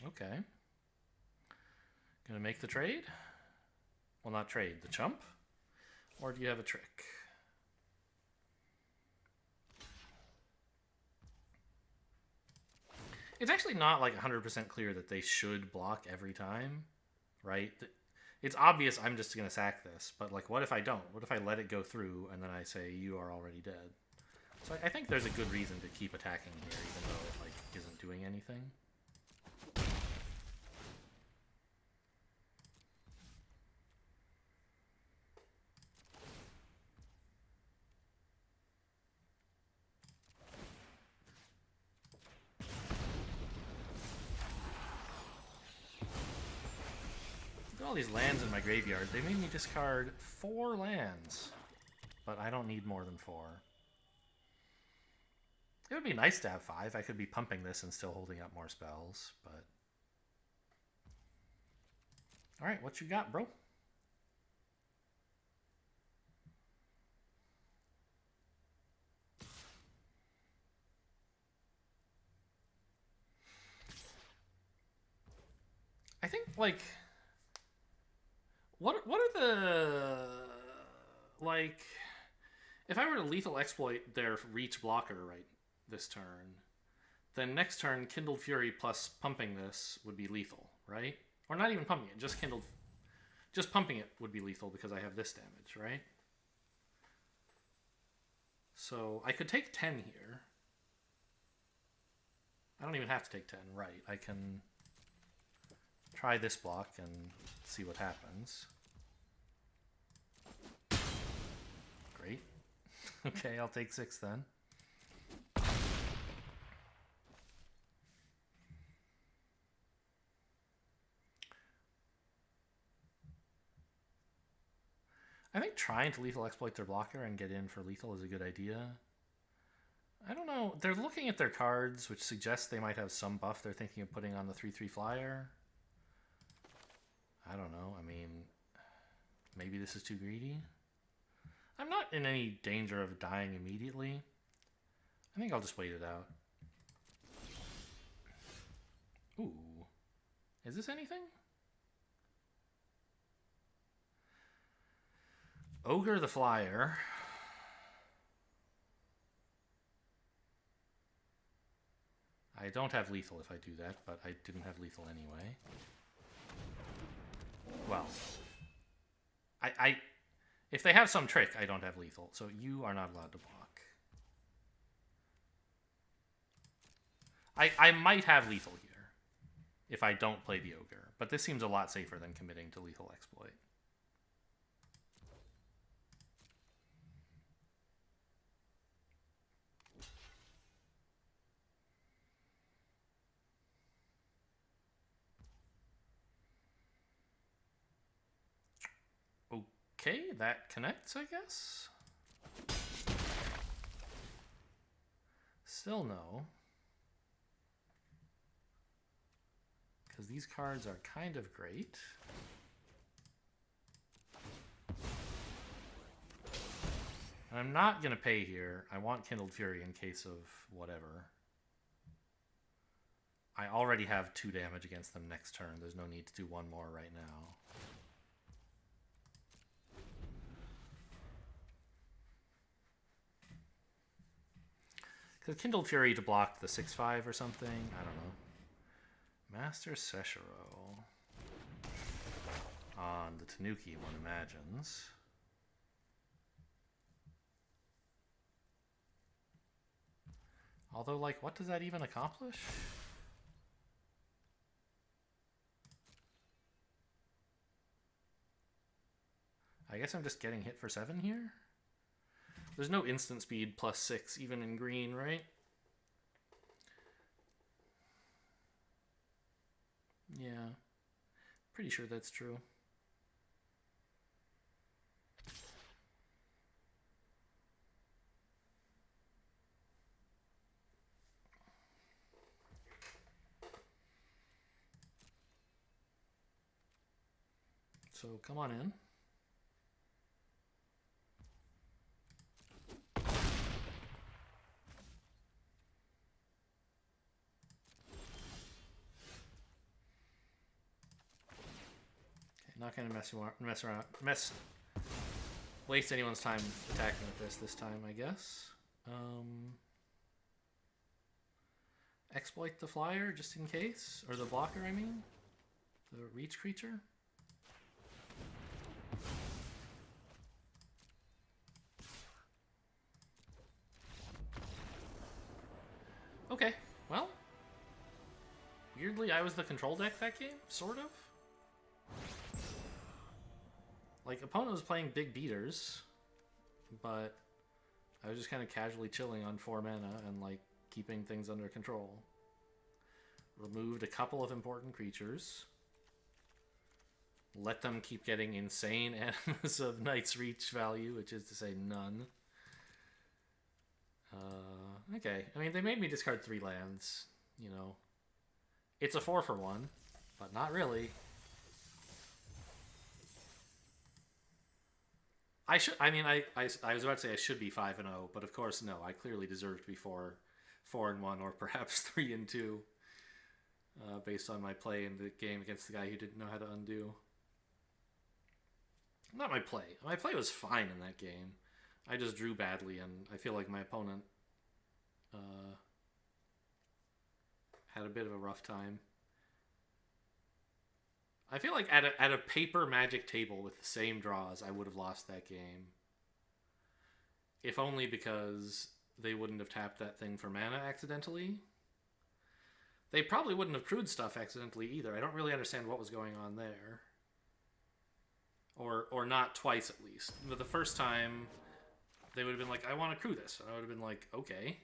Okay. Gonna make the trade? Well, not trade, the chump? Or do you have a trick? It's actually not like 100% clear that they should block every time, right? It's obvious I'm just going to sack this, but like, what if I don't? What if I let it go through and then I say, you are already dead? So I think there's a good reason to keep attacking here, even though it like isn't doing anything. All these lands in my graveyard, they made me discard 4 lands, but I don't need more than 4. It would be nice to have 5. I could be pumping this and still holding up more spells, but... Alright, what you got, bro? I think, like... What are the... Like... If I were to lethal exploit their reach blocker right this turn, then next turn Kindled Fury plus pumping this would be lethal, right? Or not even pumping it, just pumping it would be lethal because I have this damage, right? So I could take 10 here. I don't even have to take 10, right? I can try this block and see what happens. Great. Okay, I'll take 6 then. I think trying to lethal exploit their blocker and get in for lethal is a good idea. I don't know. They're looking at their cards, which suggests they might have some buff they're thinking of putting on the 3/3 flyer. I don't know. I mean, maybe this is too greedy. I'm not in any danger of dying immediately. I think I'll just wait it out. Ooh. Is this anything? Ogre the Flyer. I don't have lethal if I do that, but I didn't have lethal anyway. Well, I if they have some trick, I don't have lethal, so you are not allowed to block. I might have lethal here if I don't play the ogre, but this seems a lot safer than committing to lethal exploit. Okay, that connects, I guess. Still no. Because these cards are kind of great. And I'm not going to pay here. I want Kindled Fury in case of whatever. I already have 2 damage against them next turn. There's no need to do 1 more right now. Because Kindled Fury to block the 6/5 or something? I don't know. Master Seshiro. On the Tanuki, one imagines. Although, like, what does that even accomplish? I guess I'm just getting hit for 7 here? There's no instant speed plus 6 even in green, right? Yeah. Pretty sure that's true. So come on in. Not gonna waste anyone's time attacking with this time, I guess. Exploit the flyer just in case, or the blocker, I mean, the reach creature. Okay, well, weirdly, I was the control deck that game, sort of. Like, opponent was playing big beaters, but I was just kind of casually chilling on 4 mana and, like, keeping things under control. Removed a couple of important creatures. Let them keep getting insane animus of Knight's Reach value, which is to say none. Okay, I mean, they made me discard 3 lands, you know. It's a 4-for-1, but not really. I was about to say I should be 5-0, but of course no. I clearly deserve to be 4-1, or perhaps 3-2, based on my play in the game against the guy who didn't know how to undo. Not my play. My play was fine in that game. I just drew badly, and I feel like my opponent had a bit of a rough time. I feel like at a paper Magic table with the same draws, I would have lost that game. If only because they wouldn't have tapped that thing for mana accidentally. They probably wouldn't have crewed stuff accidentally either. I don't really understand what was going on there. Or not twice at least. But the first time, they would have been like, I want to crew this. And I would have been like, okay.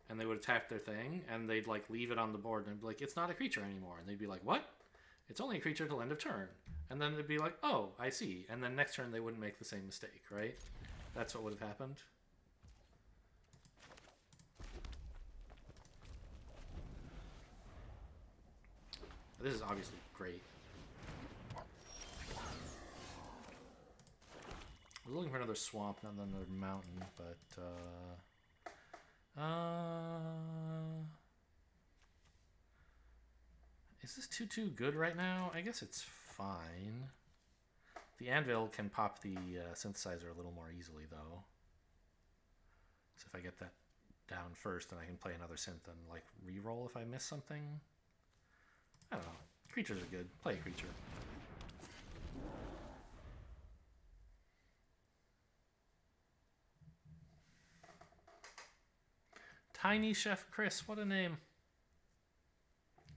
And they would have tapped their thing, and they'd like leave it on the board, and I'd be like, it's not a creature anymore. And they'd be like, what? It's only a creature till end of turn. And then they'd be like, oh, I see. And then next turn they wouldn't make the same mistake, right? That's what would have happened. This is obviously great. I was looking for another swamp, not another mountain, but is this 2/2 good right now? I guess it's fine. The anvil can pop the synthesizer a little more easily, though. So if I get that down first, then I can play another synth and like re-roll if I miss something. I don't know. Creatures are good. Play a creature. Tiny Chef Chris, what a name.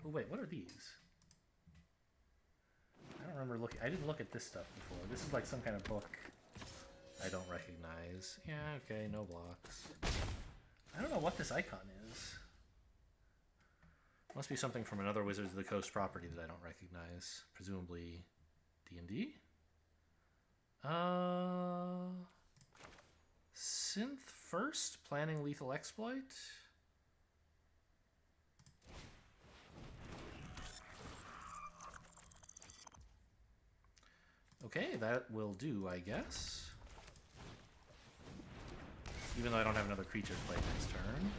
Oh wait, what are these? I don't remember looking. I didn't look at this stuff before. This is like some kind of book I don't recognize. Yeah, okay, no blocks. I don't know what this icon is. Must be something from another Wizards of the Coast property that I don't recognize. Presumably D&D? Synth first? Planning lethal exploit? Okay, that will do, I guess. Even though I don't have another creature to play next turn.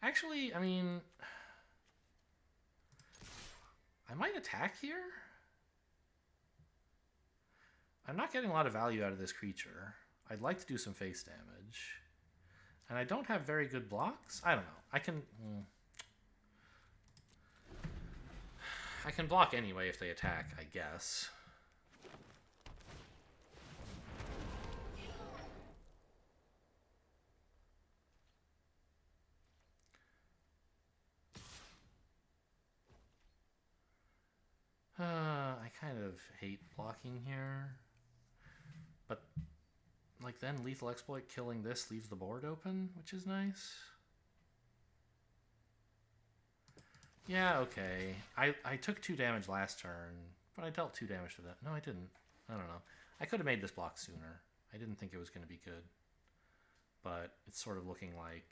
Actually, I mean, I might attack here. I'm not getting a lot of value out of this creature. I'd like to do some face damage. And I don't have very good blocks. I don't know. I can block anyway if they attack, I guess. I kind of hate blocking here. But, like, then lethal exploit killing this leaves the board open, which is nice. Yeah, okay. I took 2 damage last turn, but I dealt 2 damage to that. No, I didn't. I don't know. I could have made this block sooner. I didn't think it was going to be good. But it's sort of looking like...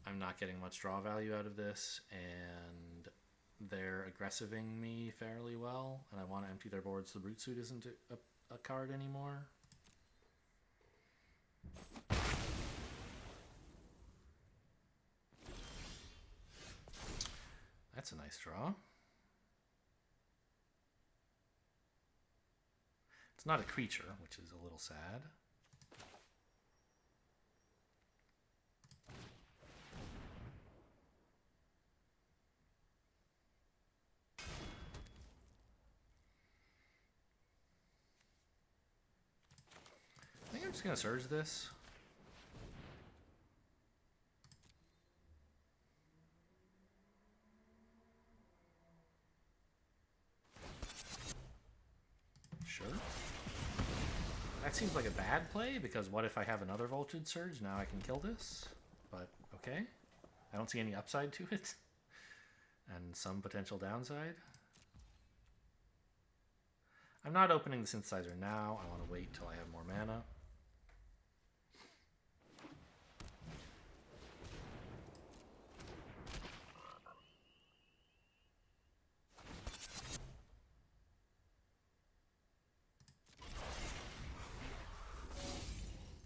I'm not getting much draw value out of this, and they're aggressiving me fairly well, and I want to empty their board so the Brute Suit isn't a card anymore. That's a nice draw. It's not a creature, which is a little sad. I think I'm just going to Surge this. Sure. That seems like a bad play, because what if I have another Voltage Surge? Now I can kill this. But, okay. I don't see any upside to it. And some potential downside. I'm not opening the Synthesizer now. I want to wait till I have more mana.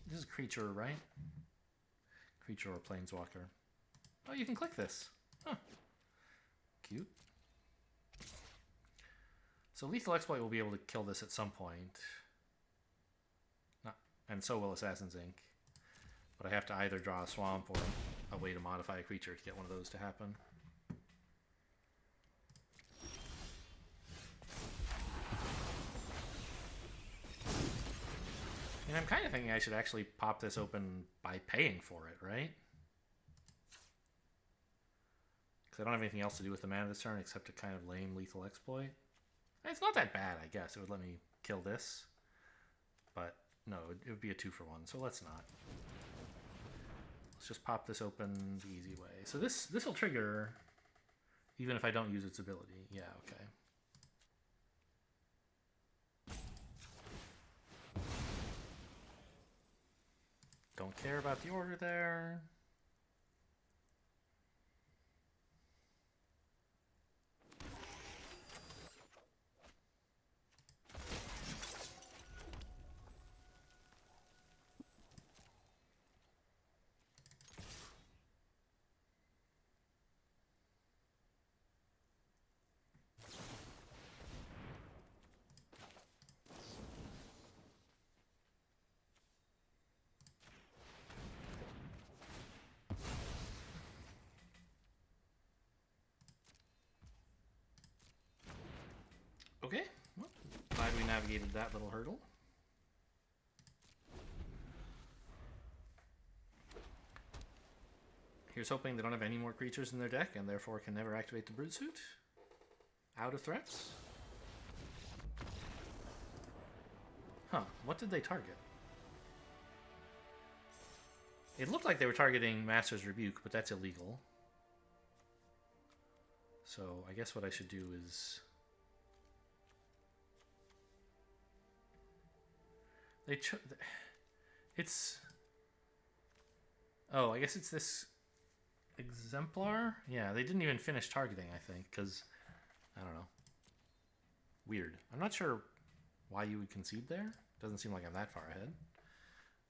This is a creature, right? Creature or planeswalker. Oh, you can click this. Huh. Cute. So Lethal Exploit will be able to kill this at some point. And so will Assassin's Ink. But I have to either draw a swamp or a way to modify a creature to get one of those to happen. And I'm kind of thinking I should actually pop this open by paying for it, right? Because I don't have anything else to do with the mana this turn except a kind of lame Lethal Exploit. It's not that bad, I guess. It would let me kill this. But no, it would be a 2-for-1, so let's not. Let's just pop this open the easy way. So this will trigger even if I don't use its ability. Yeah, okay. Don't care about the order there. navigated that little hurdle. Here's hoping they don't have any more creatures in their deck and therefore can never activate the Brood Suit. Out of threats. Huh, what did they target? It looked like they were targeting Master's Rebuke, but that's illegal. So I guess what I should do is... It's... Oh, I guess it's this... Exemplar? Yeah, they didn't even finish targeting, I think, because, I don't know. Weird. I'm not sure why you would concede there. Doesn't seem like I'm that far ahead.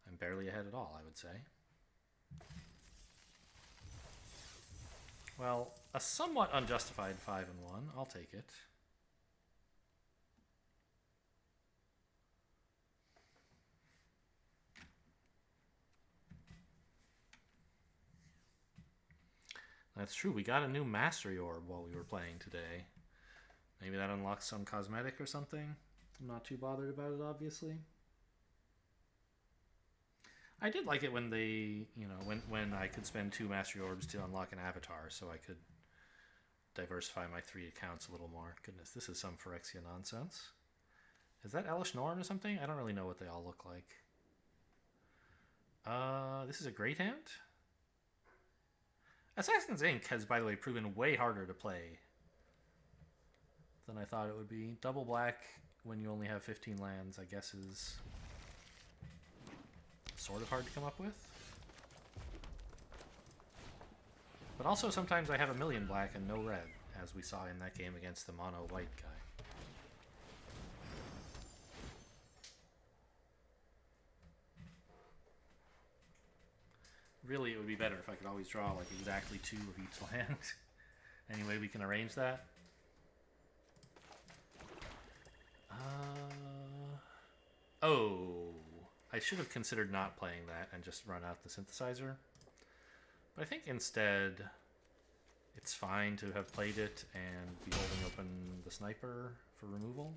I'm barely ahead at all, I would say. Well, a somewhat unjustified 5-1. I'll take it. That's true. We got a new Mastery Orb while we were playing today. Maybe that unlocks some cosmetic or something. I'm not too bothered about it, obviously. I did like it when they, you know, when I could spend 2 Mastery Orbs to unlock an avatar, so I could diversify my 3 accounts a little more. Goodness, this is some Phyrexia nonsense. Is that Elish Norn or something? I don't really know what they all look like. This is a Great Hand? Assassin's Inc. has, by the way, proven way harder to play than I thought it would be. Double black when you only have 15 lands, I guess, is sort of hard to come up with. But also sometimes I have 1,000,000 black and no red, as we saw in that game against the mono white guy. Really, it would be better if I could always draw like exactly 2 of each land. Anyway, we can arrange that. Oh, I should have considered not playing that and just run out the synthesizer. But I think instead, it's fine to have played it and be holding open the sniper for removal.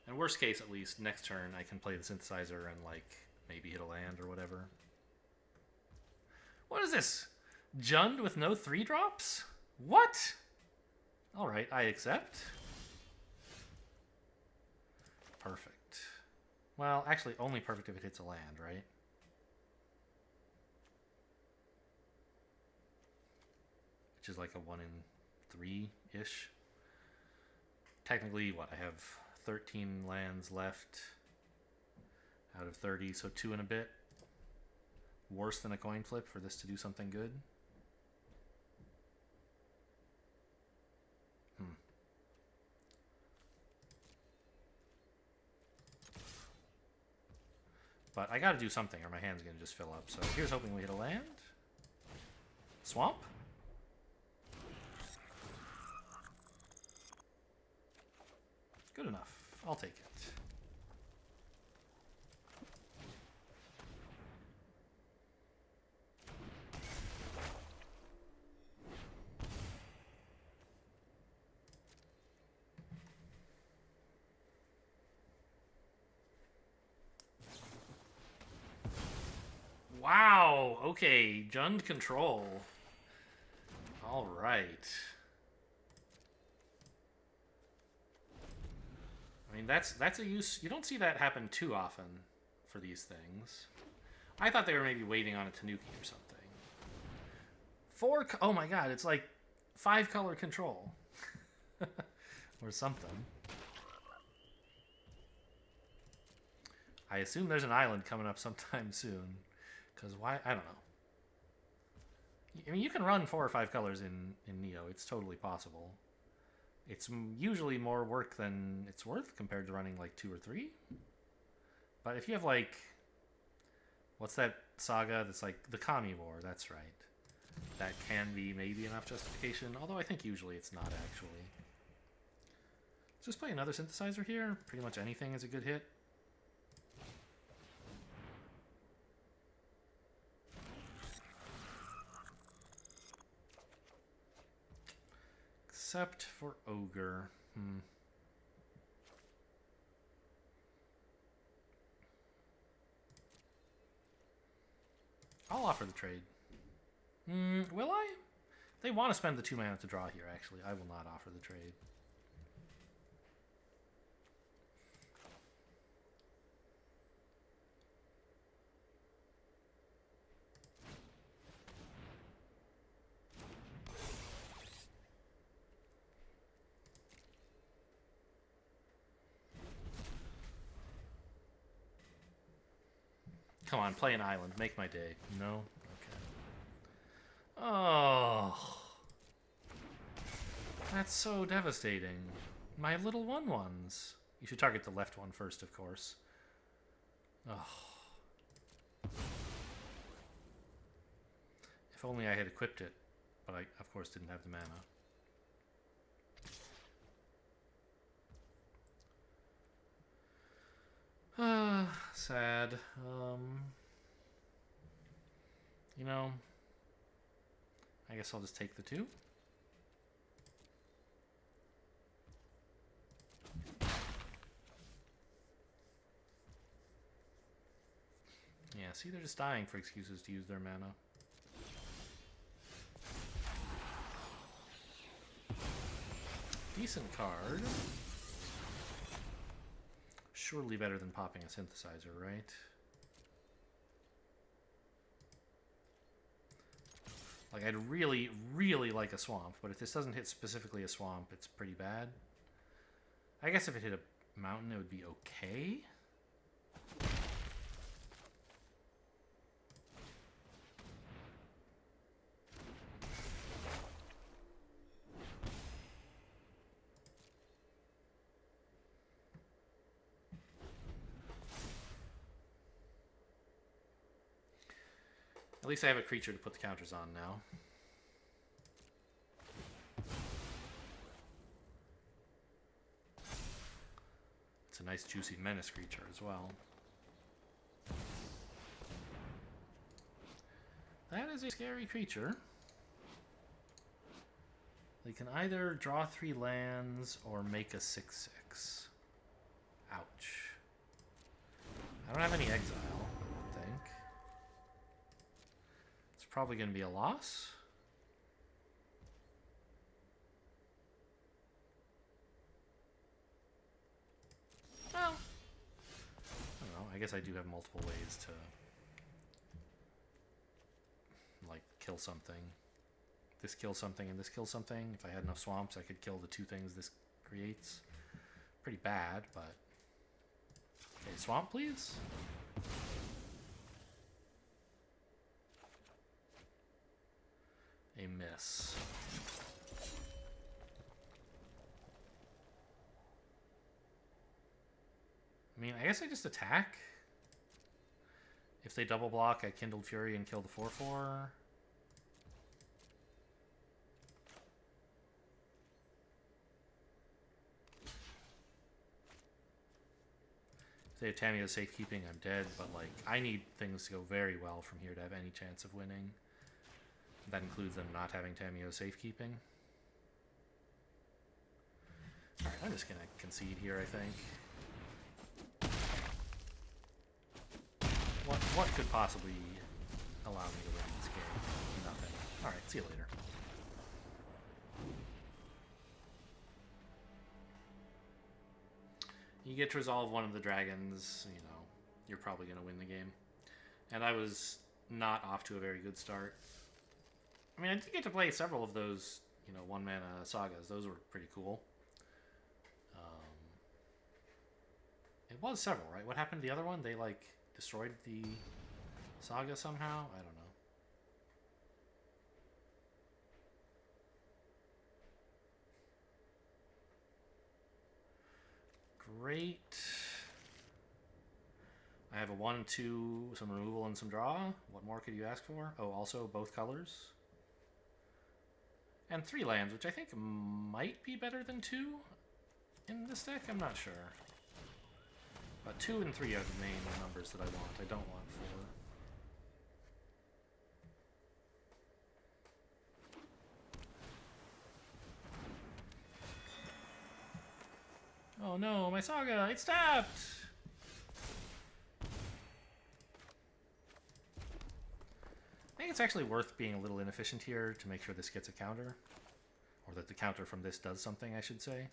And worst case, at least, next turn I can play the synthesizer and, like, maybe hit a land or whatever. What is this? Jund with no 3-drops? What? Alright, I accept. Perfect. Well, actually, only perfect if it hits a land, right? Which is like a 1 in 3-ish. Technically, what, I have 13 lands left out of 30, so 2 and a bit. Worse than a coin flip for this to do something good. But I gotta do something or my hand's gonna just fill up. So here's hoping we hit a land. Swamp? Good enough. I'll take it. Wow, okay, Jund control. All right. I mean, that's a use. You don't see that happen too often for these things. I thought they were maybe waiting on a Tanuki or something. Oh my god, it's like 5-color control. Or something. I assume there's an island coming up sometime soon. Because why? I don't know. I mean, you can run 4 or 5 colors in Neo. It's totally possible. It's usually more work than it's worth compared to running like 2 or 3. But if you have like... What's that saga that's like the Kami War? That's right. That can be maybe enough justification. Although I think usually it's not actually. Let's just play another synthesizer here. Pretty much anything is a good hit. except for Ogre. I'll offer the trade. Will I? They want to spend the 2 mana to draw here, actually. I will not offer the trade. Come on, play an island. Make my day. No? Okay. Oh. That's so devastating. My little 1/1s. You should target the left one first, of course. Oh. If only I had equipped it. But I, of course, didn't have the mana. Sad. You know, I guess I'll just take the 2. Yeah, see, they're just dying for excuses to use their mana. Decent card. Surely better than popping a synthesizer, right? Like, I'd really, really like a swamp, but if this doesn't hit specifically a swamp, it's pretty bad. I guess if it hit a mountain, it would be okay. At least I have a creature to put the counters on now. It's a nice juicy menace creature as well. That is a scary creature. They can either draw 3 lands or make a 6/6. Ouch. I don't have any exile. Probably going to be a loss. Well, I don't know. I guess I do have multiple ways to, like, kill something. This kills something and this kills something. If I had enough swamps, I could kill the 2 things this creates. Pretty bad, but... Okay, swamp, please. A miss. I mean, I guess I just attack. If they double block, I Kindled Fury and kill the 4/4. If they have Tamiyo's Safekeeping, I'm dead, but like, I need things to go very well from here to have any chance of winning. That includes them not having Tamiyo's Safekeeping. Alright, I'm just going to concede here, I think. What could possibly allow me to win this game? Nothing. Alright, see you later. You get to resolve one of the dragons, you know, you're probably going to win the game. And I was not off to a very good start. I mean, I did get to play several of those, you know, 1-mana sagas. Those were pretty cool. It was several, right? What happened to the other one? They, like, destroyed the saga somehow? I don't know. Great. I have a 1/2, some removal and some draw. What more could you ask for? Oh, also both colors. And 3 lands, which I think might be better than 2 in this deck. I'm not sure. But 2 and 3 are the main numbers that I want. I don't want 4. Oh no, my Saga, it's tapped! I think it's actually worth being a little inefficient here to make sure this gets a counter. Or that the counter from this does something, I should say.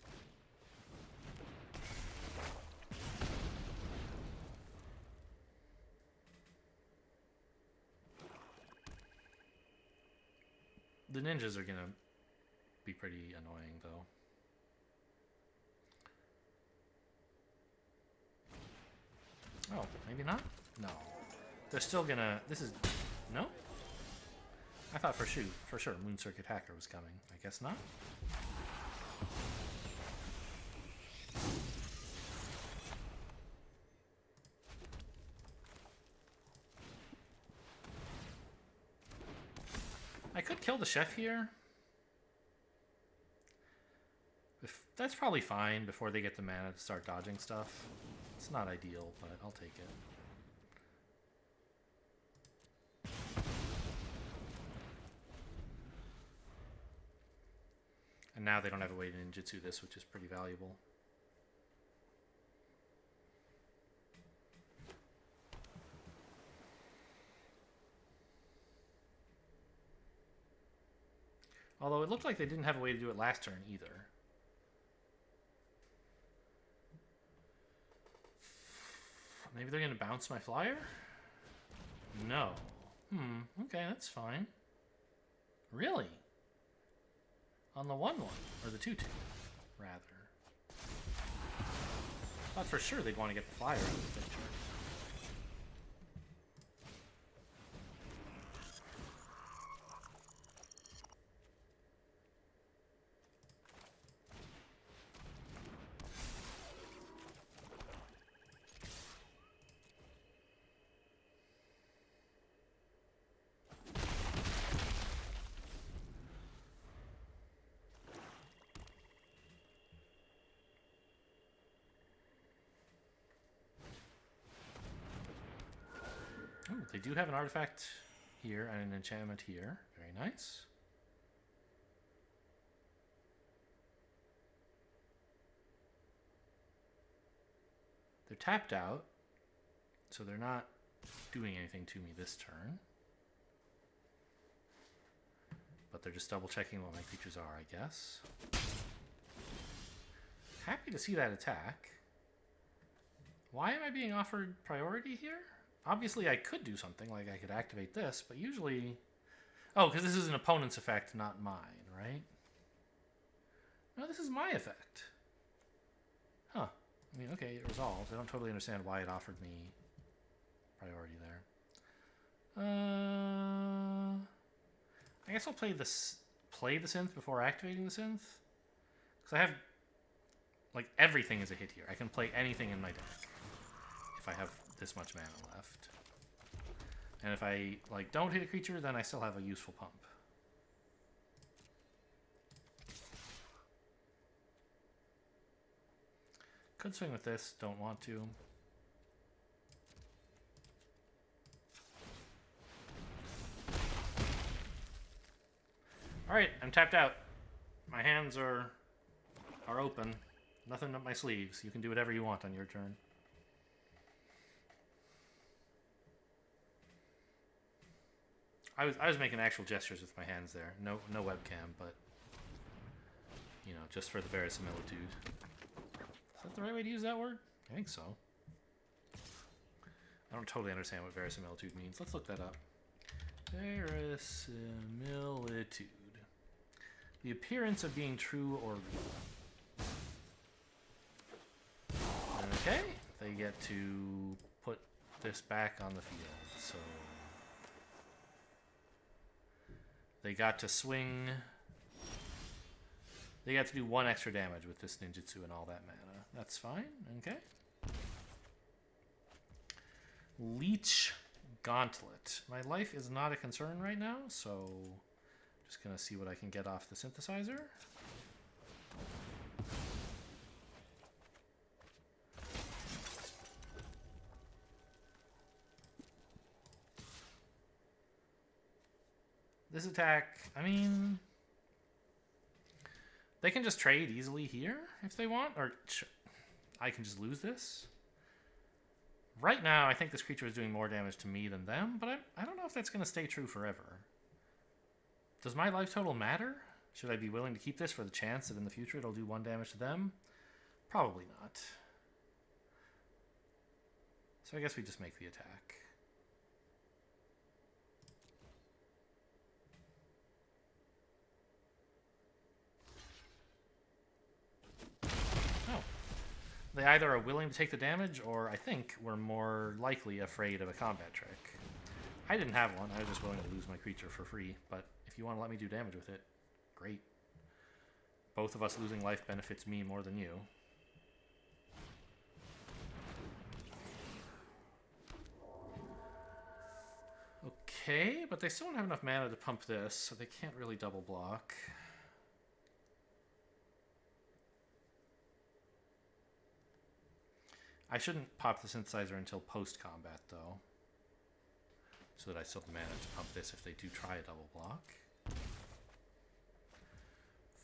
The ninjas are gonna be pretty annoying, though. Oh, maybe not? No. They're still gonna... This is... No? I thought for sure Moon Circuit Hacker was coming. I guess not. I could kill the chef here. That's probably fine before they get the mana to start dodging stuff. It's not ideal, but I'll take it. And now they don't have a way to ninjutsu this, which is pretty valuable. Although it looked like they didn't have a way to do it last turn either. Maybe they're going to bounce my flyer? No. Okay, that's fine. Really? On the 1/1, or the 2/2, rather. Thought for sure they'd want to get the flyer out of the picture. Ooh, they do have an artifact here and an enchantment here. Very nice. They're tapped out, so they're not doing anything to me this turn. But they're just double checking what my creatures are, I guess. Happy to see that attack. Why am I being offered priority here? Obviously, I could do something, like I could activate this, but usually... Oh, because this is an opponent's effect, not mine, right? No, this is my effect. Huh. I mean, okay, it resolves. I don't totally understand why it offered me priority there. I guess I'll play the synth before activating the synth. Because I have... Like, everything is a hit here. I can play anything in my deck if I have this much mana left. And if I, like, don't hit a creature, then I still have a useful pump. Could swing with this, don't want to. Alright, I'm tapped out. My hands are open. Nothing up my sleeves. You can do whatever you want on your turn. I was making actual gestures with my hands there. No webcam, but you know, just for the verisimilitude. Is that the right way to use that word? I think so. I don't totally understand what verisimilitude means. Let's look that up. Verisimilitude. The appearance of being true or real. Okay, they get to put this back on the field, so... They got to swing... They got to do 1 extra damage with this ninjutsu and all that mana. That's fine, okay. Leech Gauntlet. My life is not a concern right now, so... Just gonna see what I can get off the synthesizer. This attack, I mean... They can just trade easily here if they want, or... I can just lose this. Right now, I think this creature is doing more damage to me than them, but I don't know if that's going to stay true forever. Does my life total matter? Should I be willing to keep this for the chance that in the future it'll do 1 damage to them? Probably not. So I guess we just make the attack. Oh. They either are willing to take the damage, or I think we're more likely afraid of a combat trick. I didn't have one. I was just willing to lose my creature for free, but if you want to let me do damage with it, great. Both of us losing life benefits me more than you. Okay, but they still don't have enough mana to pump this, so they can't really double block. I shouldn't pop the synthesizer until post-combat, though, so that I still have mana to pump this if they do try a double block.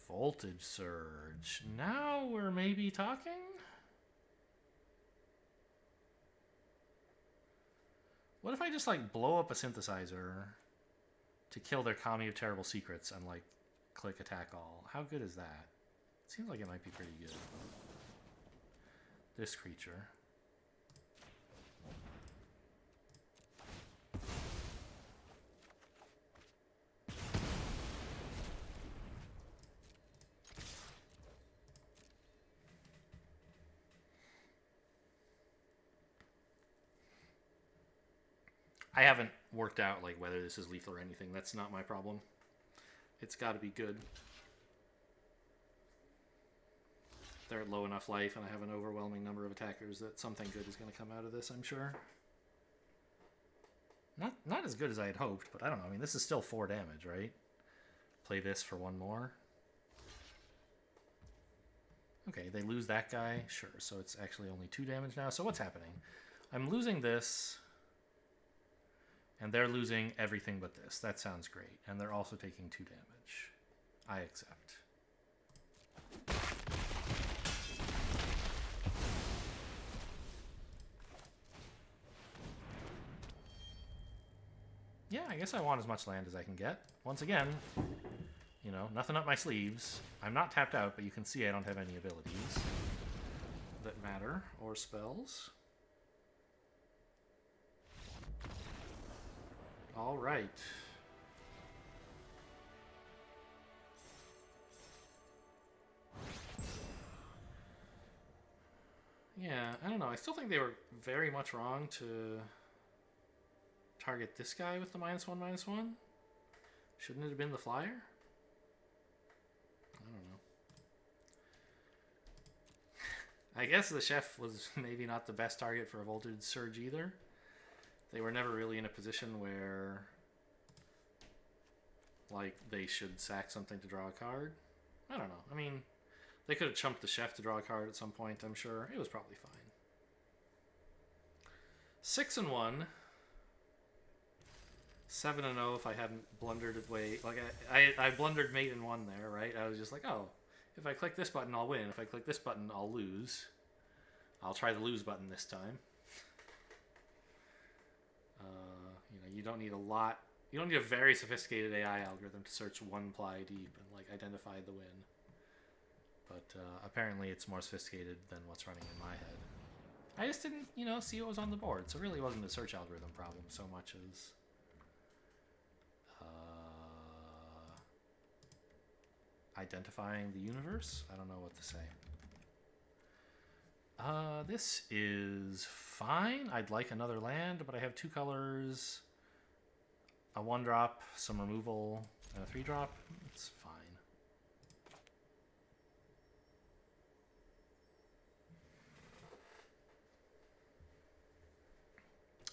Voltage Surge. Now we're maybe talking? What if I just, like, blow up a synthesizer to kill their Kami of Terrible Secrets and, like, click attack all? How good is that? Seems like it might be pretty good. This creature. I haven't worked out like whether this is lethal or anything. That's not my problem. It's got to be good. They're at low enough life, and I have an overwhelming number of attackers that something good is going to come out of this, I'm sure. Not as good as I had hoped, but I don't know. I mean, this is still 4 damage, right? Play this for 1 more. Okay, they lose that guy. Sure, so it's actually only 2 damage now. So what's happening? I'm losing this, and they're losing everything but this. That sounds great. And they're also taking 2 damage. I accept. Yeah, I guess I want as much land as I can get. Once again, you know, nothing up my sleeves. I'm not tapped out, but you can see I don't have any abilities that matter, or spells. All right. Yeah, I don't know. I still think they were very much wrong to target this guy with the -1/-1. Shouldn't it have been the flyer? I don't know. I guess the chef was maybe not the best target for a Voltage Surge either. They were never really in a position where, like, they should sack something to draw a card. I don't know. I mean, they could have chumped the chef to draw a card at some point, I'm sure. It was probably fine. 6-1. 7-0 if I hadn't blundered it way. Like, I blundered mate in 1 there, right? I was just like, oh, if I click this button, I'll win. If I click this button, I'll lose. I'll try the lose button this time. You know, you don't need a lot. You don't need a very sophisticated AI algorithm to search 1 ply deep and, like, identify the win. But apparently it's more sophisticated than what's running in my head. I just didn't, you know, see what was on the board. So it really wasn't a search algorithm problem so much as identifying the universe. I don't know what to say. This is fine. I'd like another land, but I have 2 colors, a 1-drop, some removal, and a 3-drop. It's fine.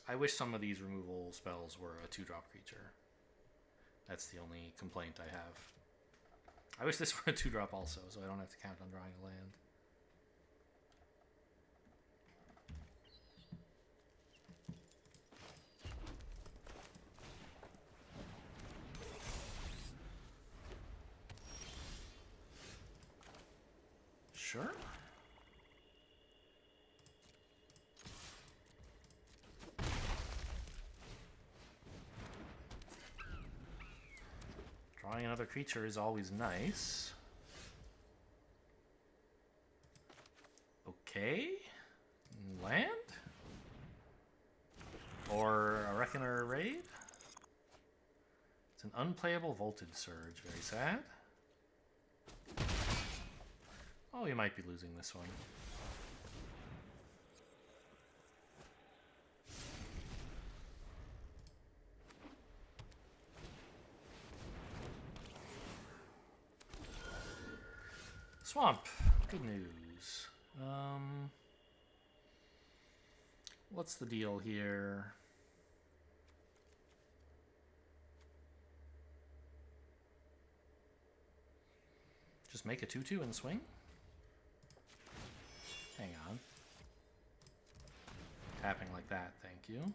I wish some of these removal spells were a 2-drop creature. That's the only complaint I have. I wish this were a 2-drop also, so I don't have to count on drawing a land. Sure. Drawing another creature is always nice. Okay. Land? Or a Reckoner Raid? It's an unplayable Voltage Surge. Very sad. Oh, you might be losing this one. Swamp. Good news. What's the deal here? Just make a 2/2 and swing? Hang on. Tapping like that, thank you.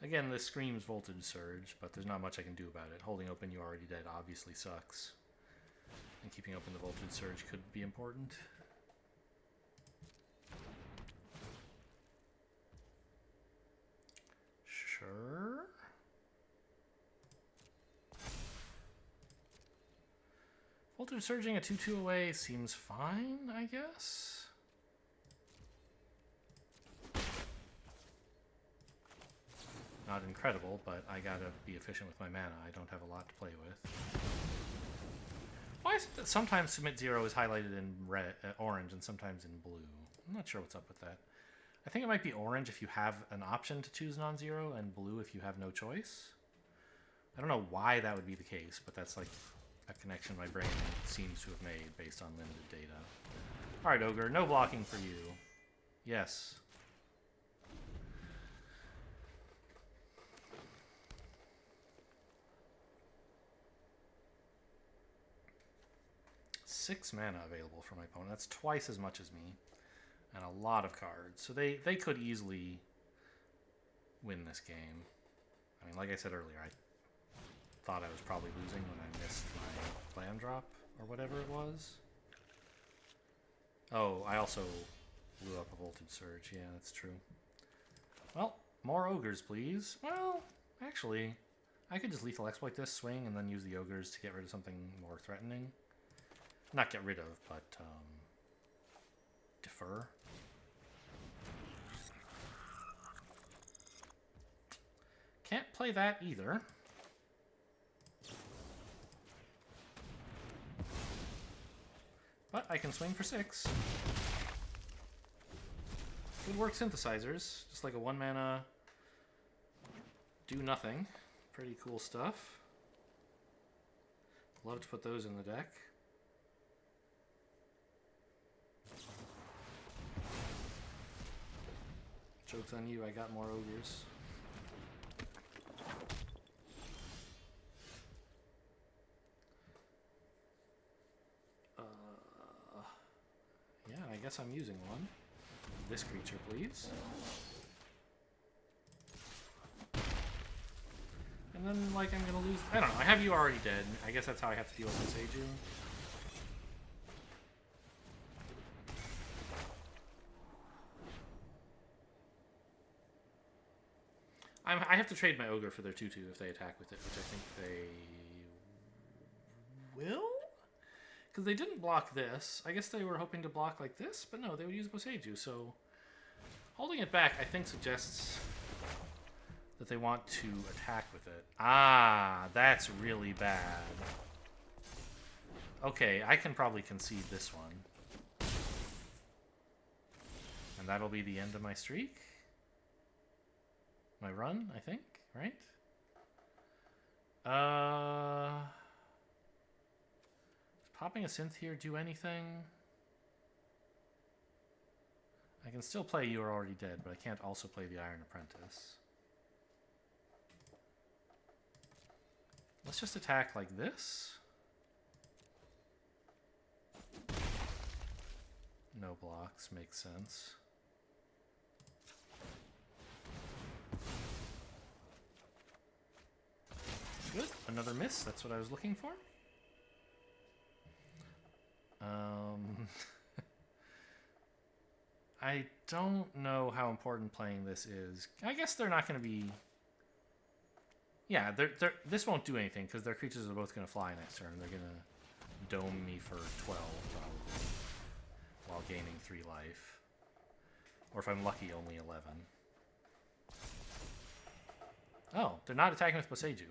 Again, this screams Voltage Surge, but there's not much I can do about it. Holding open You Already Dead obviously sucks. And keeping open the Voltage Surge could be important. Sure. Voltage Surging a 2/2 away seems fine, I guess. Not incredible, but I gotta be efficient with my mana. I don't have a lot to play with. Why is it that sometimes Submit 0 is highlighted in red, orange and sometimes in blue? I'm not sure what's up with that. I think it might be orange if you have an option to choose non-zero, and blue if you have no choice. I don't know why that would be the case, but that's like a connection my brain seems to have made based on limited data. Alright, Ogre, no blocking for you. Yes. Six mana available for my opponent. That's twice as much as me. And a lot of cards. So they could easily win this game. I mean, like I said earlier, I thought I was probably losing when I missed my land drop or whatever it was. Oh, I also blew up a Voltage Surge. Yeah, that's true. Well, more ogres, please. Well, actually, I could just lethal exploit this, swing, and then use the ogres to get rid of something more threatening. Not get rid of, but defer. Can't play that either. But I can swing for 6. Good work, synthesizers. Just like a 1 mana do nothing. Pretty cool stuff. Love to put those in the deck. Joke's on you, I got more ogres. Yeah, I guess I'm using one. This creature, please. And then, like, I'm gonna lose... I don't know, I have You Already Dead. I guess that's how I have to deal with this Seiju. I have to trade my Ogre for their 2/2 if they attack with it, which I think they will? Because they didn't block this. I guess they were hoping to block like this, but no, they would use Boseiju, so... Holding it back, I think, suggests that they want to attack with it. Ah, that's really bad. Okay, I can probably concede this one. And that'll be the end of my streak? My run, I think, right? Does popping a synth here do anything? I can still play You Are Already Dead, but I can't also play the Iron Apprentice. Let's just attack like this. No blocks, makes sense. Good. Another miss. That's what I was looking for. I don't know how important playing this is. I guess they're not going to be... Yeah, this won't do anything because their creatures are both going to fly next turn. They're going to dome me for 12 probably while gaining 3 life. Or if I'm lucky, only 11. Oh, they're not attacking with Boseiju.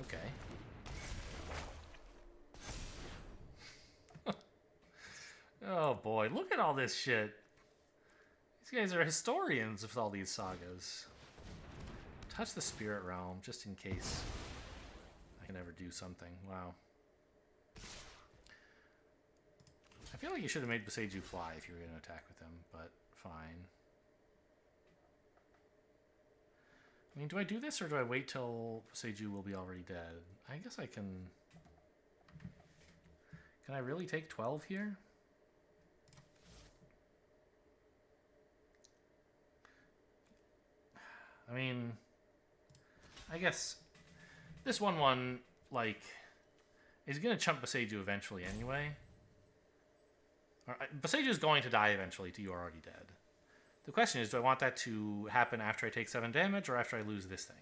Okay. Oh boy, look at all this shit. These guys are historians with all these sagas. Touch the Spirit Realm, just in case I can ever do something. Wow. I feel like you should have made Boseiju fly if you were going to attack with him, but fine. I mean, do I do this, or do I wait till Boseiju will be already dead? I guess I can... Can I really take 12 here? I mean, I guess this 1/1, like, is going to chump Boseiju eventually anyway. Boseiju is going to die eventually to You Are Already Dead. The question is, do I want that to happen after I take 7 damage or after I lose this thing?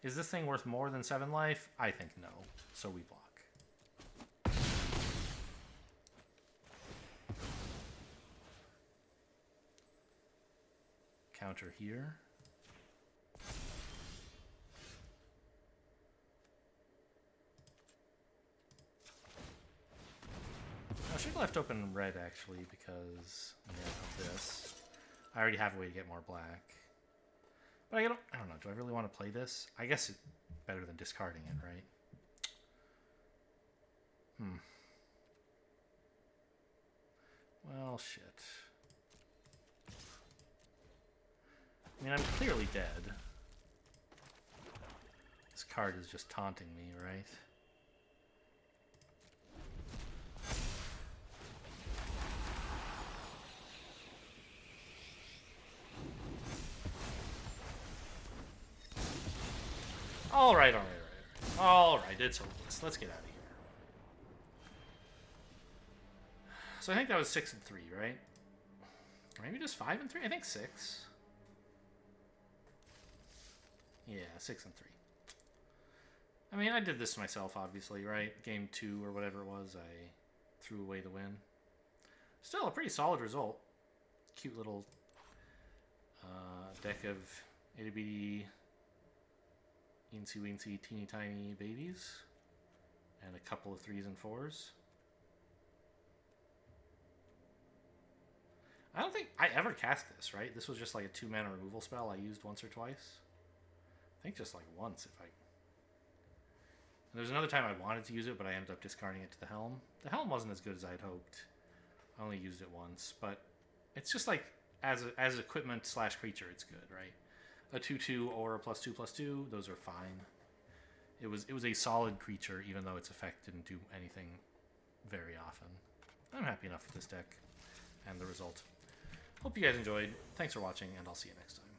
Is this thing worth more than 7 life? I think no. So we block. Counter here. I should have left open red, actually, because of this. I already have a way to get more black. But I don't know, do I really want to play this? I guess it's better than discarding it, right? Well, shit. I mean, I'm clearly dead. This card is just taunting me, right? Alright, it's hopeless. Let's get out of here. So I think that was 6 and 3, right? Or maybe just 5 and 3? I think 6. Yeah, 6 and 3. I mean, I did this myself, obviously, right? Game 2 or whatever it was, I threw away the win. Still a pretty solid result. Cute little deck of itty-bitty, eensy-weensy, teeny-tiny babies. And a couple of 3s and 4s. I don't think I ever cast this, right? This was just like a 2-mana removal spell I used once or twice. I think just like once, if I... And there's another time I wanted to use it, but I ended up discarding it to the Helm. The Helm wasn't as good as I'd hoped. I only used it once, but it's just like, as equipment / creature, it's good, right? A 2/2 or a +2/2, those are fine. It was a solid creature, even though its effect didn't do anything very often. I'm happy enough with this deck and the result. Hope you guys enjoyed. Thanks for watching, and I'll see you next time.